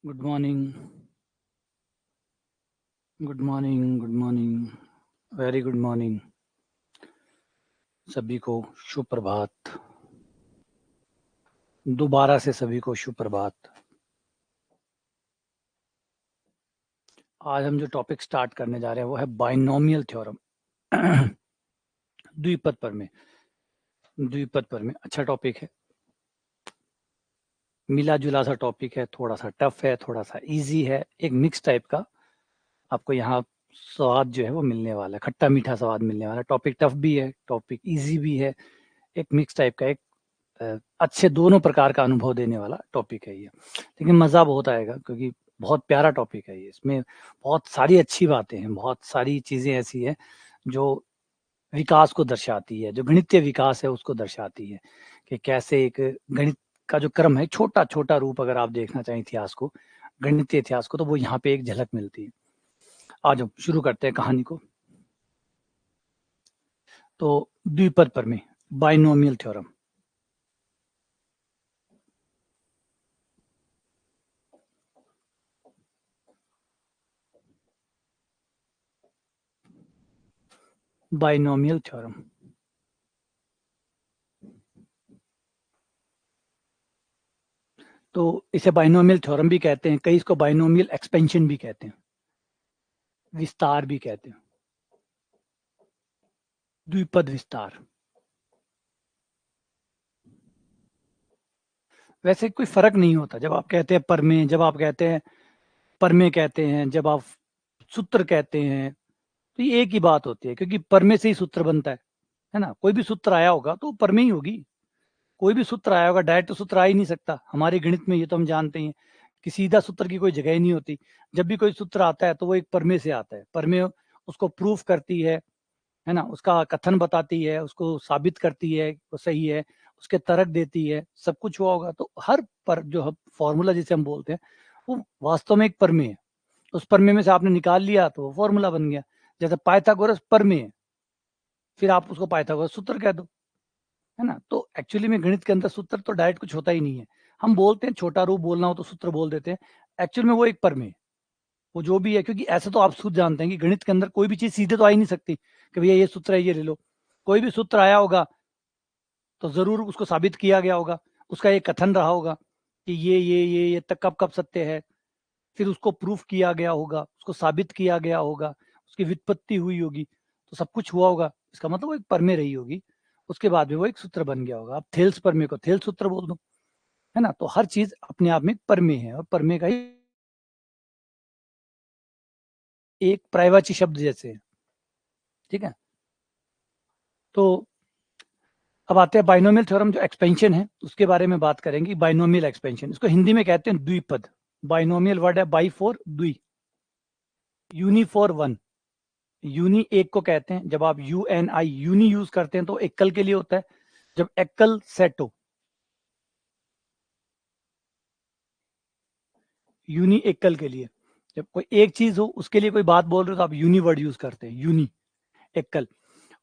Good morning, good morning, good morning, very good morning. सभी को शुभ प्रभात। दोबारा से सभी को शुभ प्रभात। आज हम जो टॉपिक स्टार्ट करने जा रहे हैं वो है बाइनोमियल थ्योरम। द्विपद प्रमेय। द्विपद प्रमेय अच्छा टॉपिक है, मिला जुला सा टॉपिक है, थोड़ा सा टफ है, थोड़ा सा इजी है, एक मिक्स टाइप का आपको यहाँ स्वाद जो है वो मिलने वाला है, खट्टा मीठा स्वाद मिलने वाला है। टॉपिक टफ भी है, टॉपिक इजी भी है, एक मिक्स टाइप का, एक अच्छे दोनों प्रकार का अनुभव देने वाला टॉपिक है ये। लेकिन मज़ा बहुत आएगा क्योंकि बहुत प्यारा टॉपिक है ये। इसमें बहुत सारी अच्छी बातें हैं, बहुत सारी चीज़ें ऐसी हैं जो विकास को दर्शाती है, जो गणितीय विकास है उसको दर्शाती है कि कैसे एक गणित का जो क्रम है, छोटा छोटा रूप अगर आप देखना चाहें इतिहास को, गणितीय इतिहास को, तो वो यहाँ पे एक झलक मिलती है। आज हम शुरू करते हैं कहानी को। तो द्विपद प्रमेय, बाइनोमियल थ्योरम। बाइनोमियल थ्योरम तो इसे बाइनोमियल थ्योरम भी कहते हैं, कई इसको बाइनोमियल एक्सपेंशन भी कहते हैं, विस्तार भी कहते हैं, द्विपद विस्तार। वैसे कोई फर्क नहीं होता जब आप कहते हैं प्रमेय, जब आप कहते हैं प्रमेय कहते हैं, जब आप सूत्र कहते हैं, तो ये एक ही बात होती है क्योंकि प्रमेय से ही सूत्र बनता है ना। कोई भी सूत्र आया होगा तो प्रमेय ही होगी। कोई भी सूत्र आया होगा, डायरेक्ट सूत्र आ ही नहीं सकता। हमारे गणित में ये तो हम जानते हैं कि सीधा सूत्र की कोई जगह ही नहीं होती। जब भी कोई सूत्र आता है तो वो एक प्रमेय से आता है। प्रमेय उसको प्रूफ करती है ना, उसका कथन बताती है, उसको साबित करती है वो सही है, उसके तर्क देती है, सब कुछ हुआ होगा। तो हर पर जो फॉर्मूला जिसे हम बोलते हैं वो वास्तव में एक प्रमेय है। उस प्रमेय में से आपने निकाल लिया तो वो फॉर्मूला बन गया। जैसे पाइथागोरस प्रमेय है, फिर आप उसको पाइथागोरस सूत्र कह दो, है ना। तो एक्चुअली में गणित के अंदर सूत्र तो डायरेक्ट कुछ होता ही नहीं है। हम बोलते हैं छोटा रूप बोलना हो तो सूत्र बोल देते हैं, एक्चुअल में वो एक प्रमेय है, वो जो भी है। क्योंकि ऐसे तो आप खुद जानते हैं कि गणित के अंदर कोई भी चीज सीधे तो आ ही नहीं सकती कि भैया ये सूत्र है ये ले लो। कोई भी सूत्र आया होगा तो जरूर उसको साबित किया गया होगा, उसका एक कथन रहा होगा कि ये तक कब कब सत्य है, फिर उसको प्रूफ किया गया होगा, उसको साबित किया गया होगा, उसकी व्युत्पत्ति हुई होगी, तो सब कुछ हुआ होगा। इसका मतलब वो एक प्रमेय रही होगी, उसके बाद में वो एक सूत्र बन गया होगा। आप थेल्स प्रमेय को थेल्स सूत्र बोल दो, है ना। तो हर चीज अपने आप में प्रमेय है और प्रमेय का ही एक पर्यायवाची शब्द जैसे है, ठीक है। तो अब आते हैं बाइनोमियल थ्योरम जो एक्सपेंशन है उसके बारे में बात करेंगे। बाइनोमियल एक्सपेंशन, इसको हिंदी में कहते हैं द्विपद। बाइनोमियल वर्ड है बाई फोर द्वि, यूनी फॉर वन। यूनी एक को कहते हैं, जब आप U N I uni use करते हैं तो एकल के लिए होता है। जब एकल सेट हो, यूनी एकल के लिए, जब कोई एक चीज हो उसके लिए कोई बात बोल रहे हो तो आप यूनी वर्ड यूज करते हैं, यूनी एकल।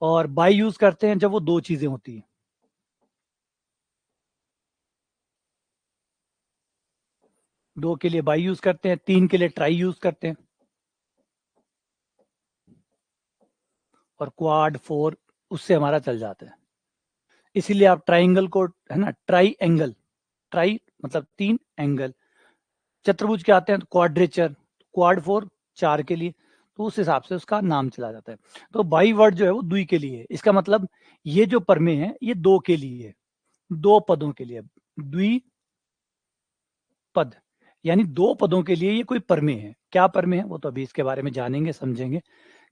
और बाई यूज करते हैं जब वो दो चीजें होती हैं। दो के लिए बाई यूज करते हैं, तीन के लिए ट्राई यूज करते हैं, और क्वाड फोर उससे हमारा चल जाता है। इसीलिए आप ट्राइंगल को, है ना, ट्राई एंगल, ट्राई मतलब तीन, एंगल चतुर्भुज के आते हैं तो क्वाड्रेचर, क्वाड फोर चार के लिए, तो उस हिसाब से उसका नाम चला जाता है। तो बाई वर्ड जो है वो द्वि के लिए है। इसका मतलब ये जो प्रमेय है ये दो के लिए है, दो पदों के लिए। द्वि पद यानी दो पदों के लिए ये कोई प्रमेय है। क्या प्रमेय है वो तो अभी इसके बारे में जानेंगे, समझेंगे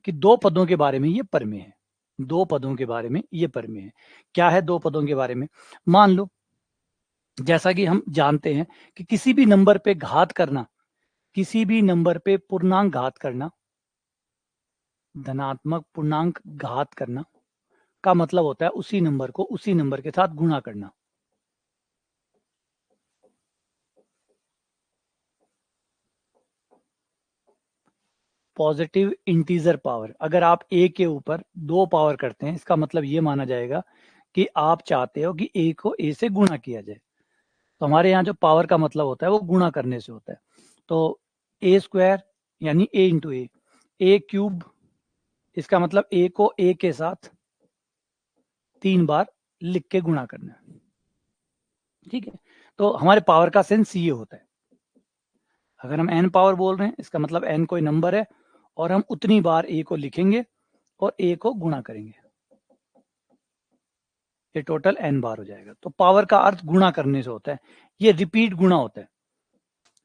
कि दो पदों के बारे में ये प्रमेय है। दो पदों के बारे में ये प्रमेय है। क्या है दो पदों के बारे में? मान लो, जैसा कि हम जानते हैं कि किसी भी नंबर पे घात करना, किसी भी नंबर पे पूर्णांक घात करना, धनात्मक पूर्णांक घात करना का मतलब होता है उसी नंबर को उसी नंबर के साथ गुणा करना। पॉजिटिव इंटीजर पावर, अगर आप ए के ऊपर दो पावर करते हैं, इसका मतलब ये माना जाएगा कि आप चाहते हो कि ए को ए से गुणा किया जाए। तो हमारे यहाँ जो पावर का मतलब होता है वो गुणा करने से होता है। तो ए स्क्वायर यानी ए इंटू ए क्यूब, इसका मतलब ए को ए के साथ 3 बार लिख के गुणा करना है। ठीक है, तो हमारे पावर का सेंस ये होता है। अगर हम n पावर बोल रहे हैं, इसका मतलब n कोई नंबर है और हम उतनी बार a को लिखेंगे और a को गुणा करेंगे, ये टोटल n बार हो जाएगा। तो पावर का अर्थ गुणा करने से होता है, ये रिपीट गुणा होता है,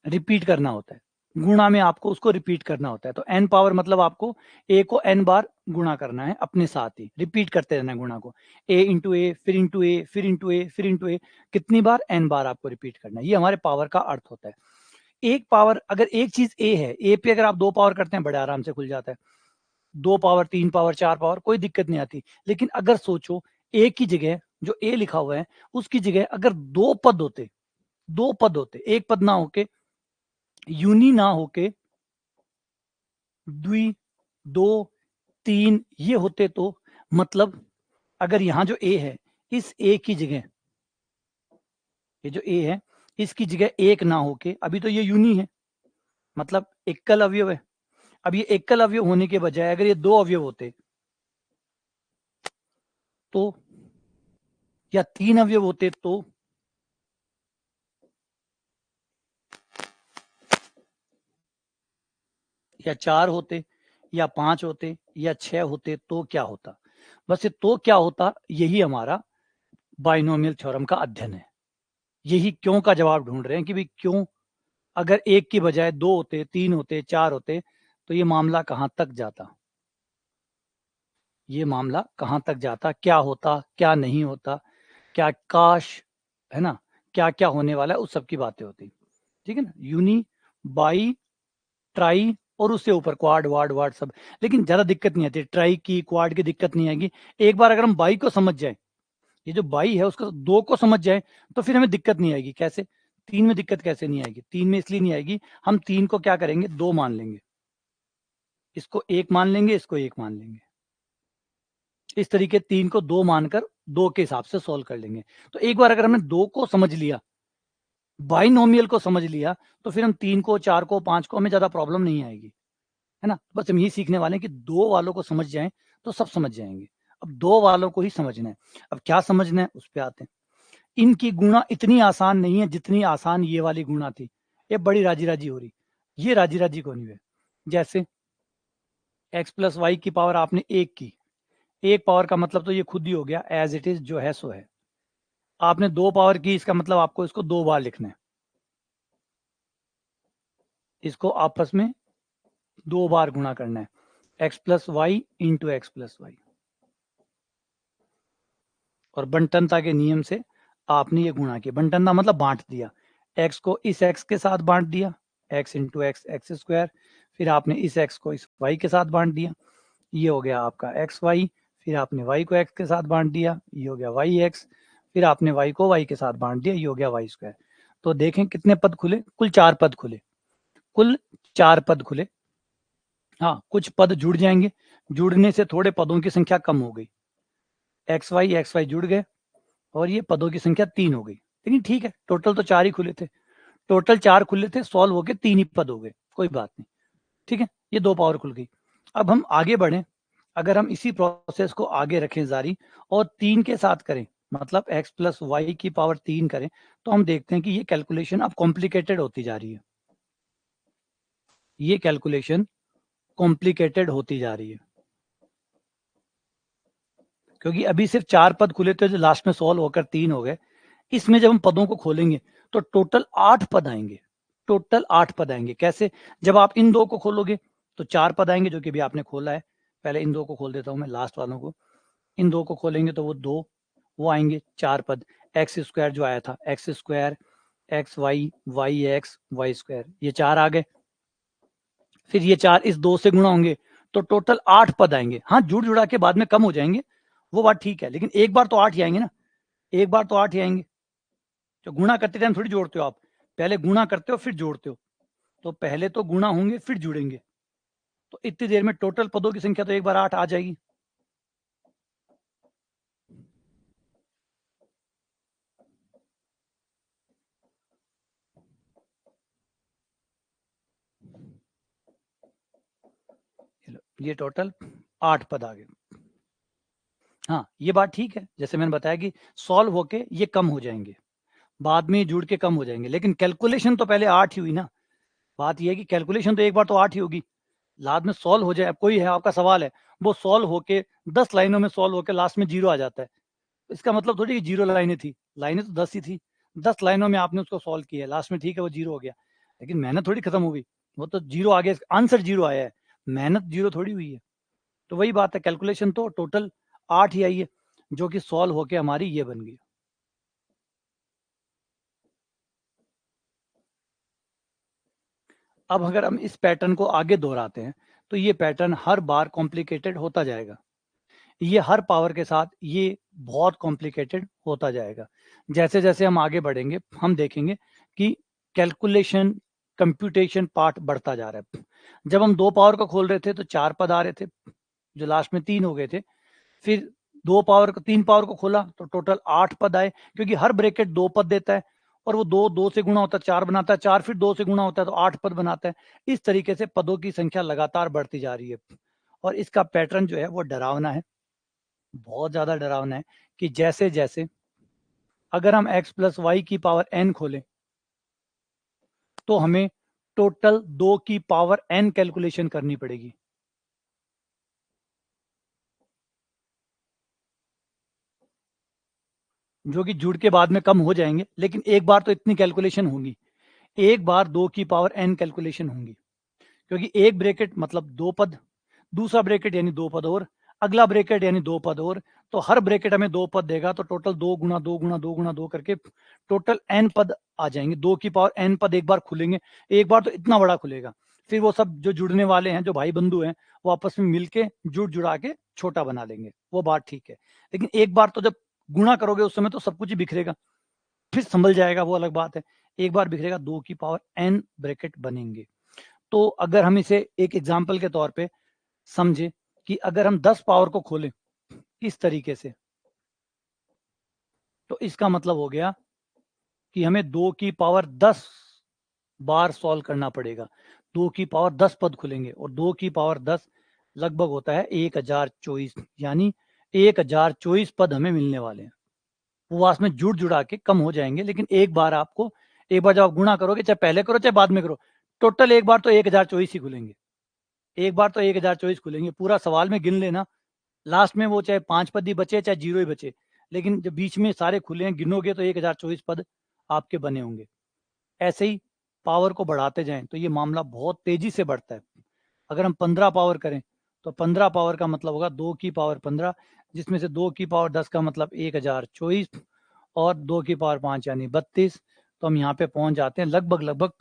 रिपीट करना होता है। गुणा में आपको उसको रिपीट करना होता है। तो n पावर मतलब आपको a को n बार गुणा करना है, अपने साथ ही रिपीट करते रहना है गुणा को, a इंटू ए, फिर इंटू ए, फिर इंटू ए, फिर इंटू ए, कितनी बार, n बार आपको रिपीट करना है। ये हमारे पावर का अर्थ होता है। एक पावर, अगर एक चीज ए है, ए पे अगर आप 2 पावर करते हैं बड़े आराम से खुल जाता है, 2 पावर, 3 पावर, 4 पावर, कोई दिक्कत नहीं आती। लेकिन अगर सोचो ए की जगह जो ए लिखा हुआ है उसकी जगह अगर 2 पद होते, 2 पद होते, एक पद ना होके, यूनी ना होके, द्वि, 2, 3 ये होते, तो मतलब अगर यहां जो ए है, इस ए की जगह, ये जो ए है इसकी जगह एक ना होके, अभी तो ये यूनी है मतलब एकल अवयव है। अब ये एकल अवयव होने के बजाय अगर ये 2 अवयव होते तो, या 3 अवयव होते तो, या 4 होते, या 5 होते, या 6 होते, तो क्या होता? बस ये तो क्या होता, यही हमारा बाइनोमियल थ्योरम का अध्ययन है। यही क्यों का जवाब ढूंढ रहे हैं कि भाई क्यों, अगर एक की बजाय 2 होते, 3 होते, 4 होते, तो ये मामला कहां तक जाता, ये मामला कहां तक जाता, क्या होता, क्या नहीं होता, क्या काश, है ना, क्या क्या होने वाला है, उस सब की बातें होती। ठीक है ना, यूनी, बाई, ट्राई और उससे ऊपर क्वाड, वार्ड, वार्ड सब। लेकिन ज्यादा दिक्कत नहीं आती, ट्राई की, क्वाड की दिक्कत नहीं आएगी। एक बार अगर हम बाई को समझ जाए, ये जो बाई है उसका 2 को समझ जाए, तो फिर हमें दिक्कत नहीं आएगी। कैसे? 3 में दिक्कत कैसे नहीं आएगी? 3 में इसलिए नहीं आएगी, हम 3 को क्या करेंगे, 2 मान लेंगे, इसको 1 मान लेंगे, इसको 1 मान लेंगे, इस तरीके 3 को 2 मानकर 2 के हिसाब से सोल्व कर लेंगे। तो एक बार अगर हमने 2 को समझ लिया, बाइनोमियल को समझ लिया, तो फिर हम 3 को, 4 को, 5 को, हमें ज्यादा प्रॉब्लम नहीं आएगी, है ना। बस हम यही सीखने वाले हैं कि 2 वालों को समझ जाएं तो सब समझ जाएंगे। अब 2 वालों को ही समझना है। अब क्या समझना है उस पर आते हैं। इनकी गुणा इतनी आसान नहीं है जितनी आसान ये वाली गुणा थी। ये बड़ी राजी राजी हो रही, ये राजी राजी को नहीं है। जैसे x प्लस वाई की पावर आपने 1 की, 1 पावर का मतलब तो ये खुद ही हो गया, एज इट इज, जो है सो है। आपने 2 पावर की, इसका मतलब आपको इसको 2 बार लिखना है, इसको आपस में 2 बार गुणा करना है, x प्लस Y into X plus Y. और बंटनता के नियम से आपने ये गुणा किया, बंटनता मतलब बांट दिया, x को इस x के साथ बांट दिया, x into x, x square, फिर आपने इस x को इस y के साथ बांट दिया, ये हो गया आपका एक्स वाई, फिर आपने y को x के साथ बांट दिया, ये हो गया वाई एक्स, फिर आपने y को y के साथ बांट दिया, ये हो गया वाई स्क्वायर। तो देखें कितने पद खुले, कुल 4 पद खुले, कुल 4 पद खुले। हाँ, कुछ पद जुड़ जाएंगे, जुड़ने से थोड़े पदों की संख्या कम हो गई, एक्स वाई जुड़ गए और ये पदों की संख्या 3 हो गई। लेकिन ठीक है, टोटल तो 4 ही खुले थे, टोटल 4 खुले थे, सॉल्व होके 3 ही पद हो गए, कोई बात नहीं। ठीक है, ये 2 पावर खुल गई। अब हम आगे बढ़े, अगर हम इसी प्रोसेस को आगे रखें जारी और 3 के साथ करें, मतलब x प्लस वाई की पावर 3 करें, तो हम देखते हैं कि ये कैलकुलेशन अब कॉम्प्लिकेटेड होती जा रही है, ये कैलकुलेशन कॉम्प्लिकेटेड होती जा रही है। क्योंकि अभी सिर्फ 4 पद खुले थे जो लास्ट में सॉल्व होकर 3 हो गए, इसमें जब हम पदों को खोलेंगे तो टोटल 8 पद आएंगे, टोटल 8 पद आएंगे। कैसे? जब आप इन 2 को खोलोगे तो 4 पद आएंगे, जो कि भी आपने खोला है। पहले इन 2 को खोल देता हूं मैं, लास्ट वालों को। इन 2 को खोलेंगे तो वो 2, वो आएंगे 4 पद। एक्स स्क्वायर जो आया था, X square, X Y, Y X, Y square, ये 4 आ गए। फिर ये 4 इस 2 से गुणा होंगे तो टोटल 8 पद आएंगे। हाँ, जुड़ जुड़ा के बाद में कम हो जाएंगे, वो बात ठीक है, लेकिन एक बार तो 8 ही आएंगे ना, एक बार तो 8 ही आएंगे। जो गुणा करते टाइम थोड़ी जोड़ते हो आप, पहले गुणा करते हो फिर जोड़ते हो, तो पहले तो गुणा होंगे फिर जुड़ेंगे। तो इतनी देर में टोटल पदों की संख्या तो एक बार 8 आ जाएगी। ये टोटल 8 पद आ गए। हाँ, ये बात ठीक है, जैसे मैंने बताया कि सॉल्व होके ये कम हो जाएंगे, बाद में जुड़ के कम हो जाएंगे, लेकिन कैलकुलेशन तो पहले 8 ही हुई ना। बात ये है कि कैलकुलेशन तो एक बार तो 8 ही होगी, बाद में सॉल्व हो जाए। अब कोई है आपका सवाल है, वो सॉल्व होके 10 लाइनों में सॉल्व होके लास्ट में 0 आ जाता है, इसका मतलब थोड़ी कि 0 लाइनें थी, लाइनें तो 10 ही थी, 10 लाइनों में आपने उसको सॉल्व किया, लास्ट में ठीक है वो 0 हो गया, लेकिन मेहनत थोड़ी खत्म हो गई, वो तो 0 आ गया, आंसर 0 आया है, मेहनत 0 थोड़ी हुई है। तो वही बात है, कैलकुलेशन तो टोटल 8 ही आई है, जो कि सॉल्व होके हमारी ये बन गई। अब अगर हम इस पैटर्न को आगे दोहराते हैं तो ये पैटर्न हर बार कॉम्प्लिकेटेड होता जाएगा, ये हर पावर के साथ ये बहुत कॉम्प्लिकेटेड होता जाएगा। जैसे जैसे हम आगे बढ़ेंगे हम देखेंगे कि कैलकुलेशन कंप्यूटेशन पार्ट बढ़ता जा रहा है। जब हम 2 पावर को खोल रहे थे तो 4 पद आ रहे थे, जो लास्ट में 3 हो गए थे, फिर 3 पावर को खोला तो टोटल 8 पद आए, क्योंकि हर ब्रैकेट 2 पद देता है, और वो 2 से गुणा होता है 4 बनाता है, 4 फिर 2 से गुणा होता है तो 8 पद बनाता है। इस तरीके से पदों की संख्या लगातार बढ़ती जा रही है, और इसका पैटर्न जो है वो डरावना है, बहुत ज्यादा डरावना है, कि जैसे जैसे अगर हम x प्लस वाई की पावर n खोलें तो हमें टोटल 2 की पावर n कैलकुलेशन करनी पड़ेगी। जो कि जुड़ के बाद में कम हो जाएंगे, लेकिन एक बार तो इतनी कैलकुलेशन होगी, एक बार 2 की पावर n कैलकुलेशन होंगी, क्योंकि एक ब्रैकेट मतलब 2 पद, दूसरा ब्रैकेट यानी 2 पद और, अगला ब्रैकेट यानी 2 पद और, तो हर ब्रैकेट हमें 2 पद देगा, तो टोटल 2 गुना 2 गुना 2 गुना 2 करके टोटल n पद आ जाएंगे। 2 की पावर n पद एक बार खुलेंगे, एक बार तो इतना बड़ा खुलेगा, फिर वो सब जो जुड़ने वाले हैं, जो भाई बंधु हैं, वो आपस में मिलके जुड़ जुड़ा के छोटा बना लेंगे, वो बात ठीक है। लेकिन एक बार तो जब गुणा करोगे उस समय तो सब कुछ ही बिखरेगा, फिर संभल जाएगा, वो अलग बात है। एक बार बिखरेगा, 2 की पावर n ब्रैकेट बनेंगे। तो अगर हम इसे एक एग्जाम्पल के तौर पे समझे कि अगर हम 10 पावर को खोलें इस तरीके से, तो इसका मतलब हो गया कि हमें 2 की पावर 10 बार सॉल्व करना पड़ेगा। 2 की पावर 10 पद खुलेंगे, और 2 की पावर 10 लगभग होता है 1024, यानी 1024 पद हमें मिलने वाले हैं। वो वास्तव में जुड़ जुड़ा के कम हो जाएंगे, लेकिन एक बार जब आप गुणा करोगे, चाहे पहले करो चाहे बाद में करो, टोटल एक बार तो 1024 ही खुलेंगे, एक बार तो 1024 खुलेंगे, पूरा सवाल में गिन लेना, लास्ट में वो चाहे 5 पद ही बचे चाहे 0 ही बचे, लेकिन जब बीच में सारे खुले हैं गिनोगे तो 1024 पद आपके बने होंगे। ऐसे ही पावर को बढ़ाते जाएं तो ये मामला बहुत तेजी से बढ़ता है। अगर हम 15 पावर करें तो 15 पावर का मतलब होगा 2 की पावर 15, जिसमें से 2 की पावर 10 का मतलब 1024, और 2 की पावर 5 यानी 32, तो हम यहाँ पे पहुंच जाते हैं लगभग लगभग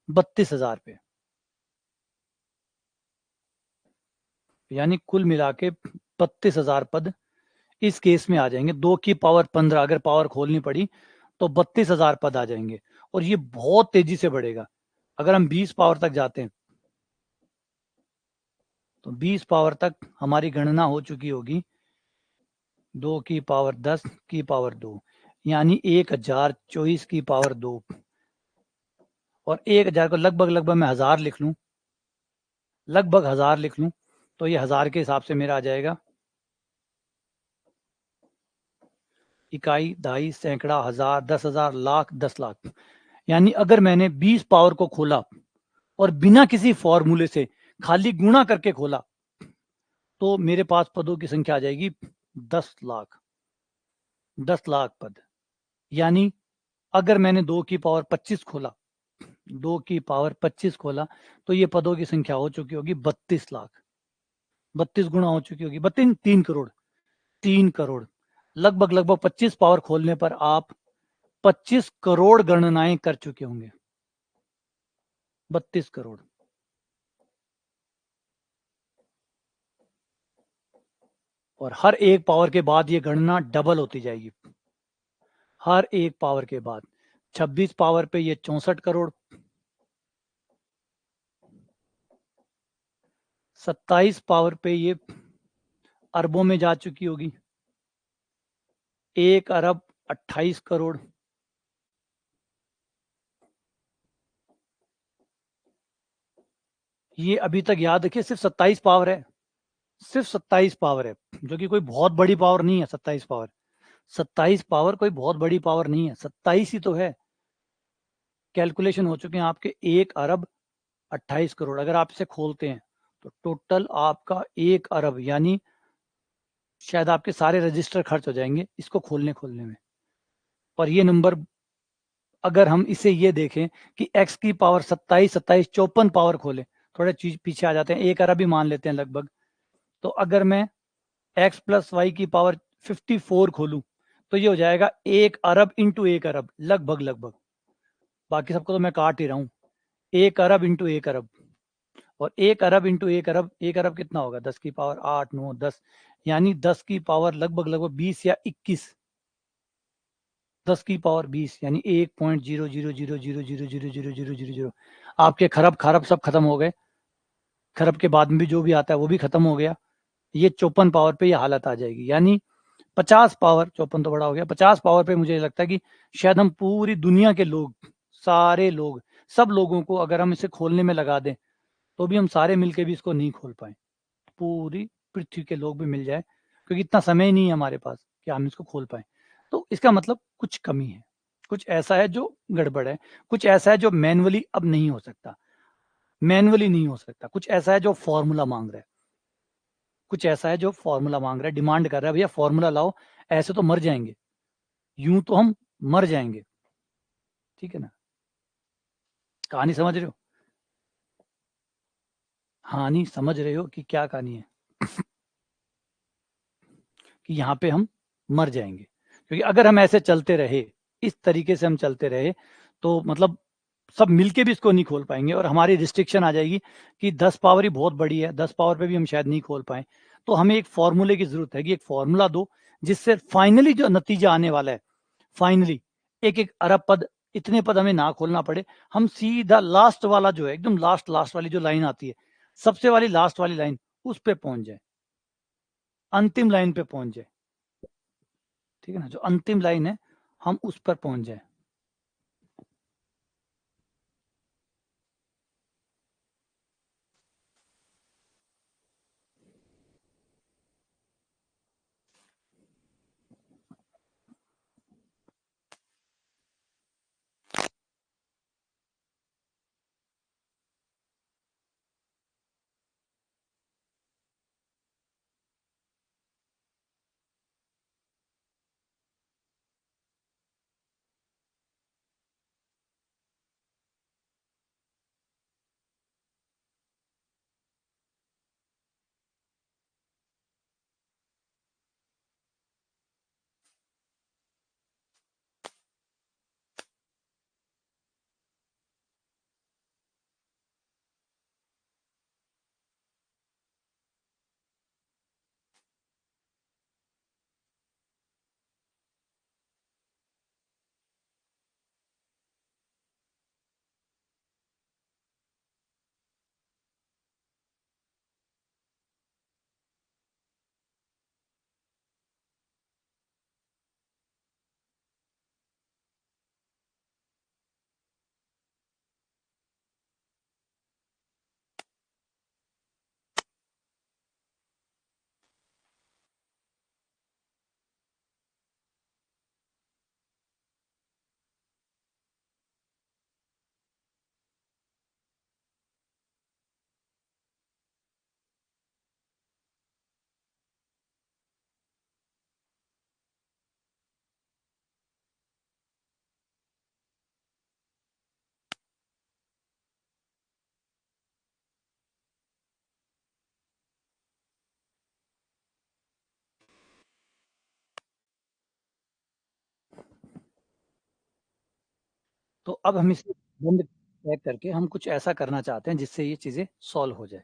32,000 पे, यानी कुल मिला के 32,000 पद इस केस में आ जाएंगे। 2 की पावर 15 अगर पावर खोलनी पड़ी तो 32,000 पद आ जाएंगे, और ये बहुत तेजी से बढ़ेगा। अगर हम 20 पावर तक जाते हैं तो 20 पावर तक हमारी गणना हो चुकी होगी 2 की पावर 10 की पावर 2, यानी 1024 की पावर 2, और 1000 को लगभग लगभग मैं 1000 लिख लूं, लगभग 1000 लिख लूं, तो ये 1000 के हिसाब से मेरा आ जाएगा इकाई, दहाई, सैकड़ा, हजार, 10,000, लाख, 10 लाख। यानी अगर मैंने 20 पावर को खोला और बिना किसी फॉर्मूले से खाली गुणा करके खोला, तो मेरे पास पदों की संख्या आ जाएगी 10 लाख, 10 लाख पद। यानी अगर मैंने 2 की पावर 25 खोला, 2 की पावर 25 खोला, तो ये पदों की संख्या हो चुकी होगी 32 लाख, 32 गुणा हो चुकी होगी 32, 3 करोड़, 3 करोड़। लगभग लगभग 25 पावर खोलने पर आप 25 करोड़ गणनाएं कर चुके होंगे, 32 करोड़। और हर एक पावर के बाद ये गणना डबल होती जाएगी, हर एक पावर के बाद। 26 पावर पे ये 64 करोड़, 27 पावर पे ये अरबों में जा चुकी होगी, 1 अरब 28 करोड़, ये अभी तक याद रखिए सिर्फ 27 पावर है, सिर्फ 27 पावर है, जो कि कोई बहुत बड़ी पावर नहीं है। 27 पावर कोई बहुत बड़ी पावर नहीं है, 27 ही तो है। कैलकुलेशन हो चुके हैं आपके 1 अरब 28 करोड़। अगर आप इसे खोलते हैं तो टोटल आपका 1 अरब, यानी शायद आपके सारे रजिस्टर खर्च हो जाएंगे इसको खोलने में। और ये नंबर, अगर हम इसे ये देखें कि x की पावर 27, 54 पावर खोले, थोड़े चीज पीछे आ जाते हैं, 1 अरब ही मान लेते हैं लगभग। तो अगर मैं x प्लस वाई की पावर 54 खोलूं तो ये हो जाएगा 1 अरब इंटू 1 अरब, लगभग। बाकी सबको तो मैं काट ही रहा हूँ। 1 अरब इंटू 1 अरब, और 1 अरब इंटू 1 अरब, 1 अरब कितना होगा? 10 की पावर 8, 9, 10, यानी 10 की पावर लगभग 20 या 21। 10 की पावर 20 यानी 1.00000000000। आपके खरब खरब सब खत्म हो गए। खरब के बाद में भी जो भी आता है वो भी खत्म हो गया। ये 54 पावर पे ये हालत आ जाएगी, यानी 50 पावर, 54 तो बड़ा हो गया, 50 पावर पे मुझे लगता है कि शायद हम पूरी दुनिया के लोग, सारे लोग, सब लोगों को अगर हम इसे खोलने में लगा दें तो भी हम सारे मिलके भी इसको नहीं खोल पाए। पूरी पृथ्वी के लोग भी मिल जाए, क्योंकि इतना समय नहीं है हमारे पास कि हम इसको खोल पाए। तो इसका मतलब कुछ कमी है, कुछ ऐसा है जो गड़बड़ है, कुछ ऐसा है जो मैनुअली अब नहीं हो सकता, कुछ ऐसा है जो फॉर्मूला मांग रहा है, कुछ ऐसा है जो फॉर्मूला मांग रहा है, डिमांड कर रहा है, भैया फॉर्मूला लाओ, ऐसे तो मर जाएंगे, यूं तो हम मर जाएंगे। ठीक है ना? कहानी समझ रहे हो? कहानी समझ रहे हो कि क्या कहानी है? कि यहाँ पे हम मर जाएंगे, क्योंकि अगर हम ऐसे चलते रहे, इस तरीके से हम चलते रहे, तो मतलब सब मिलके भी इसको नहीं खोल पाएंगे, और हमारी रिस्ट्रिक्शन आ जाएगी कि 10 पावर ही बहुत बड़ी है, 10 पावर पे भी हम शायद नहीं खोल पाए। तो हमें एक फॉर्मूले की जरूरत है कि एक फॉर्मूला दो जिससे फाइनली जो नतीजा आने वाला है, फाइनली एक एक अरब पद, इतने पद हमें ना खोलना पड़े, हम सीधा लास्ट वाला जो है, एकदम लास्ट लास्ट वाली जो लाइन आती है, सबसे वाली लास्ट वाली लाइन, उस पे पहुंच जाए, अंतिम लाइन पे पहुंच जाए। ठीक है ना? जो अंतिम लाइन है हम उस पर पहुंच जाए। तो अब हम इसे बंद पैक करके हम कुछ ऐसा करना चाहते हैं जिससे ये चीजें सॉल्व हो जाए।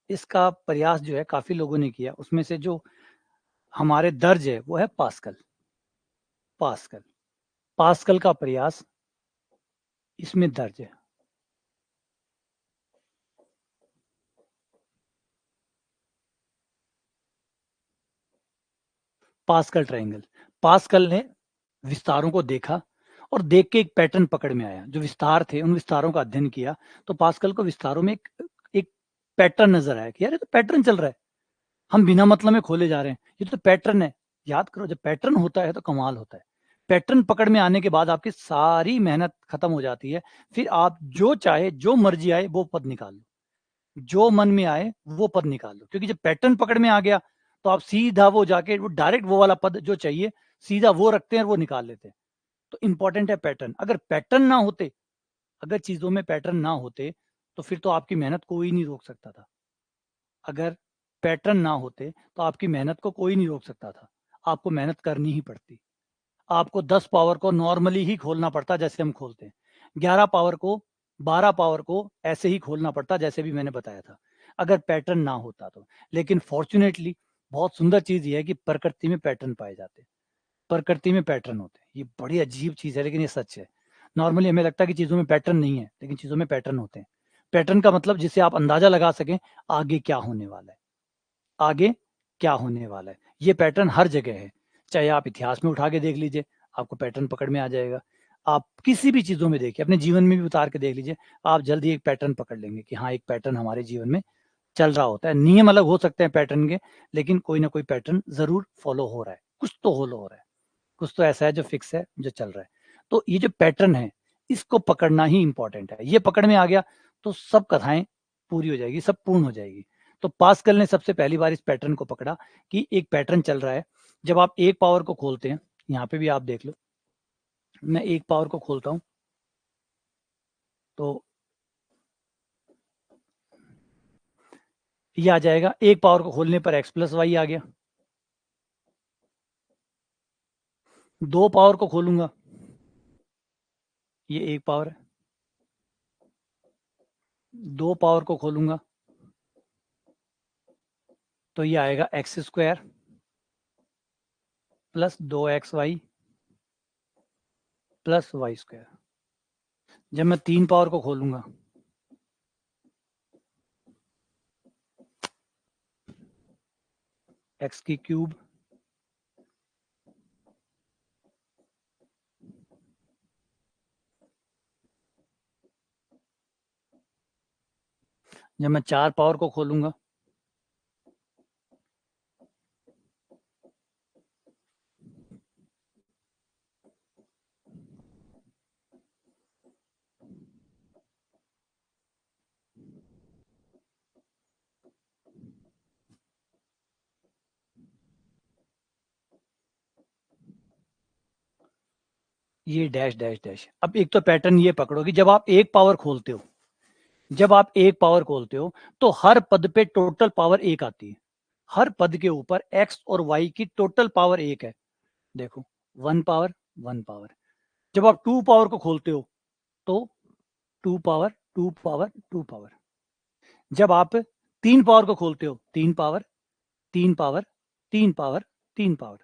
इसका प्रयास जो है काफी लोगों ने किया, उसमें से जो हमारे दर्ज है वो है पास्कल। पास्कल पास्कल का प्रयास इसमें दर्ज है। पास्कल ट्रायंगल, पास्कल ने विस्तारों को देखा और देख के एक पैटर्न पकड़ में आया, जो विस्तार थे उन विस्तारों का अध्ययन किया, तो पास्कल को विस्तारों में एक पैटर्न नजर आया कि यार ये तो पैटर्न चल रहा है। हम बिना मतलब में खोले जा रहे हैं। ये तो पैटर्न है। याद करो, जब पैटर्न होता है तो कमाल होता है। पैटर्न पकड़ में आने के बाद आपकी सारी मेहनत खत्म हो जाती है। फिर आप जो चाहे, जो मर्जी आए वो पद निकाल लो, जो मन में आए वो पद निकाल लो। क्योंकि जब पैटर्न पकड़ में आ गया तो आप सीधा वो जाके वो डायरेक्ट वो वाला पद जो चाहिए सीधा वो रखते हैं और वो निकाल लेते हैं। तो इंपॉर्टेंट है पैटर्न। अगर पैटर्न ना होते, अगर चीजों में पैटर्न ना होते तो फिर तो आपकी मेहनत कोई नहीं रोक सकता था। अगर पैटर्न ना होते तो आपकी मेहनत को कोई नहीं रोक सकता था। आपको मेहनत करनी ही पड़ती। आपको 10 पावर को नॉर्मली ही खोलना पड़ता जैसे हम खोलते हैं, 11 पावर को, 12 पावर को ऐसे ही खोलना पड़ता जैसे भी मैंने बताया था, अगर पैटर्न ना होता तो। लेकिन फॉर्चुनेटली बहुत सुंदर चीज ये है कि प्रकृति में पैटर्न पाए जाते हैं। प्रकृति में पैटर्न होते हैं। ये बड़ी अजीब चीज है लेकिन ये सच है। नॉर्मली हमें लगता है कि चीजों में पैटर्न नहीं है, लेकिन चीजों में पैटर्न होते हैं। पैटर्न का मतलब जिससे आप अंदाजा लगा सकें आगे क्या होने वाला है, आगे क्या होने वाला है। ये पैटर्न हर जगह है। चाहे आप इतिहास में उठा के देख लीजिए, आपको पैटर्न पकड़ में आ जाएगा। आप किसी भी चीजों में देखिए, अपने जीवन में भी उतार के देख लीजिए, आप जल्दी एक पैटर्न पकड़ लेंगे कि हाँ एक पैटर्न हमारे जीवन में चल रहा होता है। नियम अलग हो सकते हैं पैटर्न के, लेकिन कोई ना कोई पैटर्न जरूर फॉलो हो रहा है, कुछ तो फॉलो हो रहा है, कुछ तो ऐसा है जो फिक्स है, जो चल रहा है। तो ये जो पैटर्न है इसको पकड़ना ही इंपॉर्टेंट है। ये पकड़ में आ गया तो सब कथाएं पूरी हो जाएगी, सब पूर्ण हो जाएगी। तो पास्कल ने सबसे पहली बार इस पैटर्न को पकड़ा कि एक पैटर्न चल रहा है। जब आप एक पावर को खोलते हैं, यहाँ पे भी आप देख लो, मैं एक पावर को खोलता हूं तो ये आ जाएगा। एक पावर को खोलने पर एक्स प्लस वाई आ गया। दो पावर को खोलूंगा, ये एक पावर है। दो पावर को खोलूंगा तो ये आएगा X square plus 2xy plus Y square. जब मैं तीन पावर को खोलूंगा, एक्स की क्यूब जब मैं चार पावर को खोलूंगा, ये डैश डैश डैश। अब एक तो पैटर्न ये पकड़ो कि जब आप एक पावर खोलते हो, जब आप एक पावर खोलते हो तो हर पद पे टोटल पावर एक आती है। हर पद के ऊपर एक्स और वाई की टोटल पावर एक है। देखो, वन पावर, वन पावर। जब आप टू पावर को खोलते हो तो two power, two power, two power. जब आप तीन पावर को खोलते हो, तीन पावर, तीन पावर, तीन पावर, तीन पावर।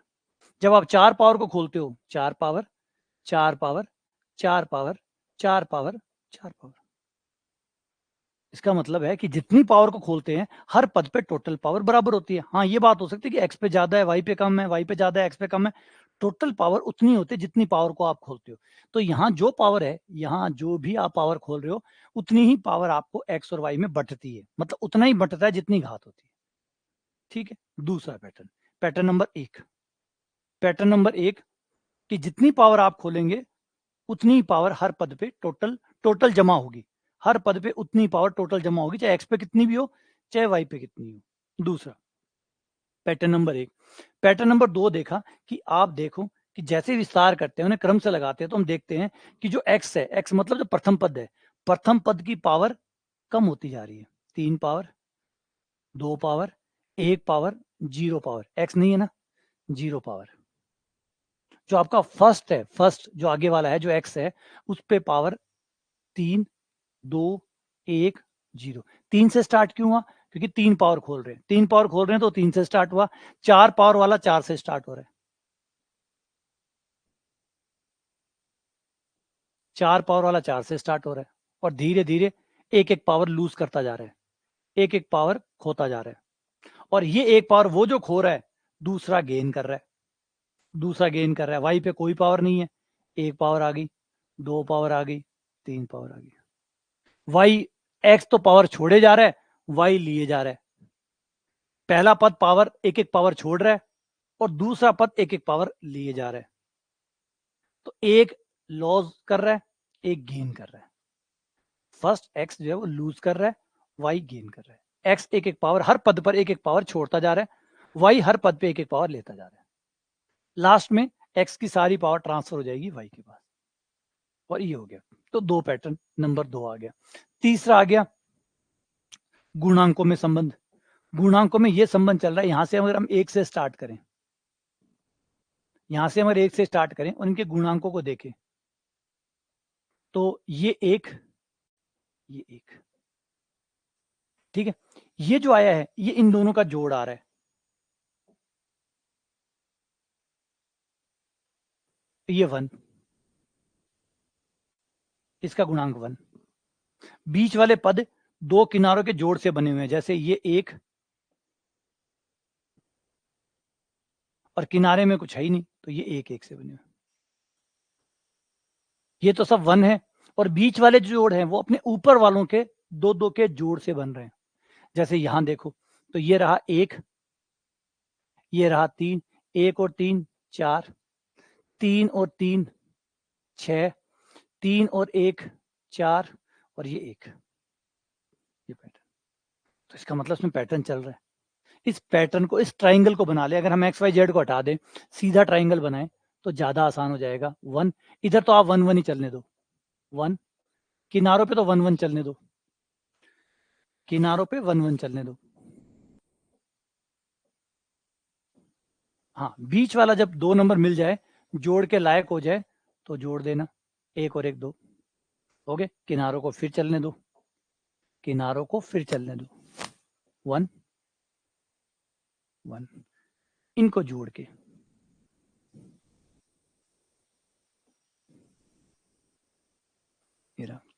जब आप चार पावर को खोलते हो, चार पावर, चार पावर, चार पावर, चार पावर, चार पावर। इसका मतलब है कि जितनी पावर को खोलते हैं हर पद पे टोटल पावर बराबर होती है। हाँ ये बात हो सकती है कि एक्स पे ज्यादा है, वाई पे कम है, वाई पे ज्यादा है, एक्स पे कम है। टोटल पावर उतनी होती है जितनी पावर को आप खोलते हो। तो यहाँ जो पावर है, यहाँ जो भी आप पावर खोल रहे हो, उतनी ही पावर आपको एक्स और वाई में बंटती है। मतलब उतना ही बंटता है जितनी घात होती है। ठीक है। दूसरा पैटर्न, पैटर्न नंबर एक। पैटर्न नंबर एक कि जितनी पावर आप खोलेंगे उतनी ही पावर हर पद पे टोटल टोटल जमा होगी। हर पद पे उतनी पावर टोटल जमा होगी, चाहे एक्स पे कितनी भी हो, चाहे वाई पे कितनी हो। दूसरा पैटर्न नंबर एक। पैटर्न नंबर दो देखा कि आप देखो कि जैसे विस्तार करते हैं, उन्हें क्रम से लगाते हैं, तो हम देखते हैं कि जो एक्स है, एक्स मतलब जो प्रथम पद है, प्रथम पद की पावर कम होती जा रही है। तीन पावर, दो पावर, एक पावर, जीरो पावर। एक्स नहीं है ना, जीरो पावर। जो आपका फर्स्ट है, फर्स्ट जो आगे वाला है जो एक्स है, उस पे पावर तीन, दो, एक, जीरो। तीन से स्टार्ट क्यों हुआ? क्योंकि तीन पावर खोल रहे हैं, तीन पावर खोल रहे हैं तो तीन से स्टार्ट हुआ। चार पावर वाला चार से स्टार्ट हो रहा है। चार पावर वाला चार से स्टार्ट हो रहा है और धीरे धीरे एक एक पावर लूज करता जा रहा है, एक एक पावर खोता जा रहा है। और ये एक पावर वो जो खो रहा है, दूसरा गेन कर रहा है, दूसरा गेन कर रहा है। वाई पे कोई पावर नहीं है, एक पावर आ गई, दो पावर आ गई, तीन पावर आ गई। वाई, एक्स तो पावर छोड़े जा रहा है, वाई लिए जा रहा है। पहला पद पावर एक एक पावर छोड़ रहा है और दूसरा पद एक एक पावर लिए जा रहा है, तो एक लॉस कर रहा है, एक गेन कर रहा है। फर्स्ट एक्स जो है वो लूज कर रहा है, वाई गेन कर रहा है। एक्स एक एक पावर हर पद पर एक एक पावर छोड़ता जा रहा है, वाई हर पद पे एक एक पावर लेता जा रहा है। लास्ट में एक्स की सारी पावर ट्रांसफर हो जाएगी वाई के पास, और ये हो गया। तो दो पैटर्न, नंबर 2 आ गया। तीसरा आ गया गुणांकों में संबंध। गुणांकों में ये संबंध चल रहा है, यहां से अगर हम एक से स्टार्ट करें, यहां से अगर एक से स्टार्ट करें और इनके गुणांकों को देखें, तो ये एक, ये एक, ठीक है। ये जो आया है ये इन दोनों का जोड़ आ रहा है, ये 1, इसका गुणांक 1। बीच वाले पद दो किनारों के जोड़ से बने हुए हैं, जैसे ये एक, और किनारे में कुछ है ही नहीं, तो ये एक एक से बने हुए। ये तो सब 1 है, और बीच वाले जो जोड़ हैं वो अपने ऊपर वालों के दो दो के जोड़ से बन रहे हैं। जैसे यहां देखो, तो ये रहा एक, ये रहा 3, 1 और 3 4, 3 और 3 6, 3 और 1 4, और ये 1, ये पैटर्न। तो इसका मतलब इसमें पैटर्न चल रहा है। इस पैटर्न को, इस ट्राइंगल को बना ले। अगर हम एक्स वाई जेड को हटा दें, सीधा ट्राइंगल बनाए तो ज्यादा आसान हो जाएगा। 1 इधर तो आप 1 1 ही चलने दो, 1 किनारों पे तो 1 1 चलने दो, किनारों पे 1 1 चलने दो। हाँ, बीच वाला जब दो नंबर मिल जाए, जोड़ के लायक हो जाए, तो जोड़ देना, 1 और 1 2 हो गए। किनारों को फिर चलने दो, किनारों को फिर चलने दो, 1 1, इनको जोड़ के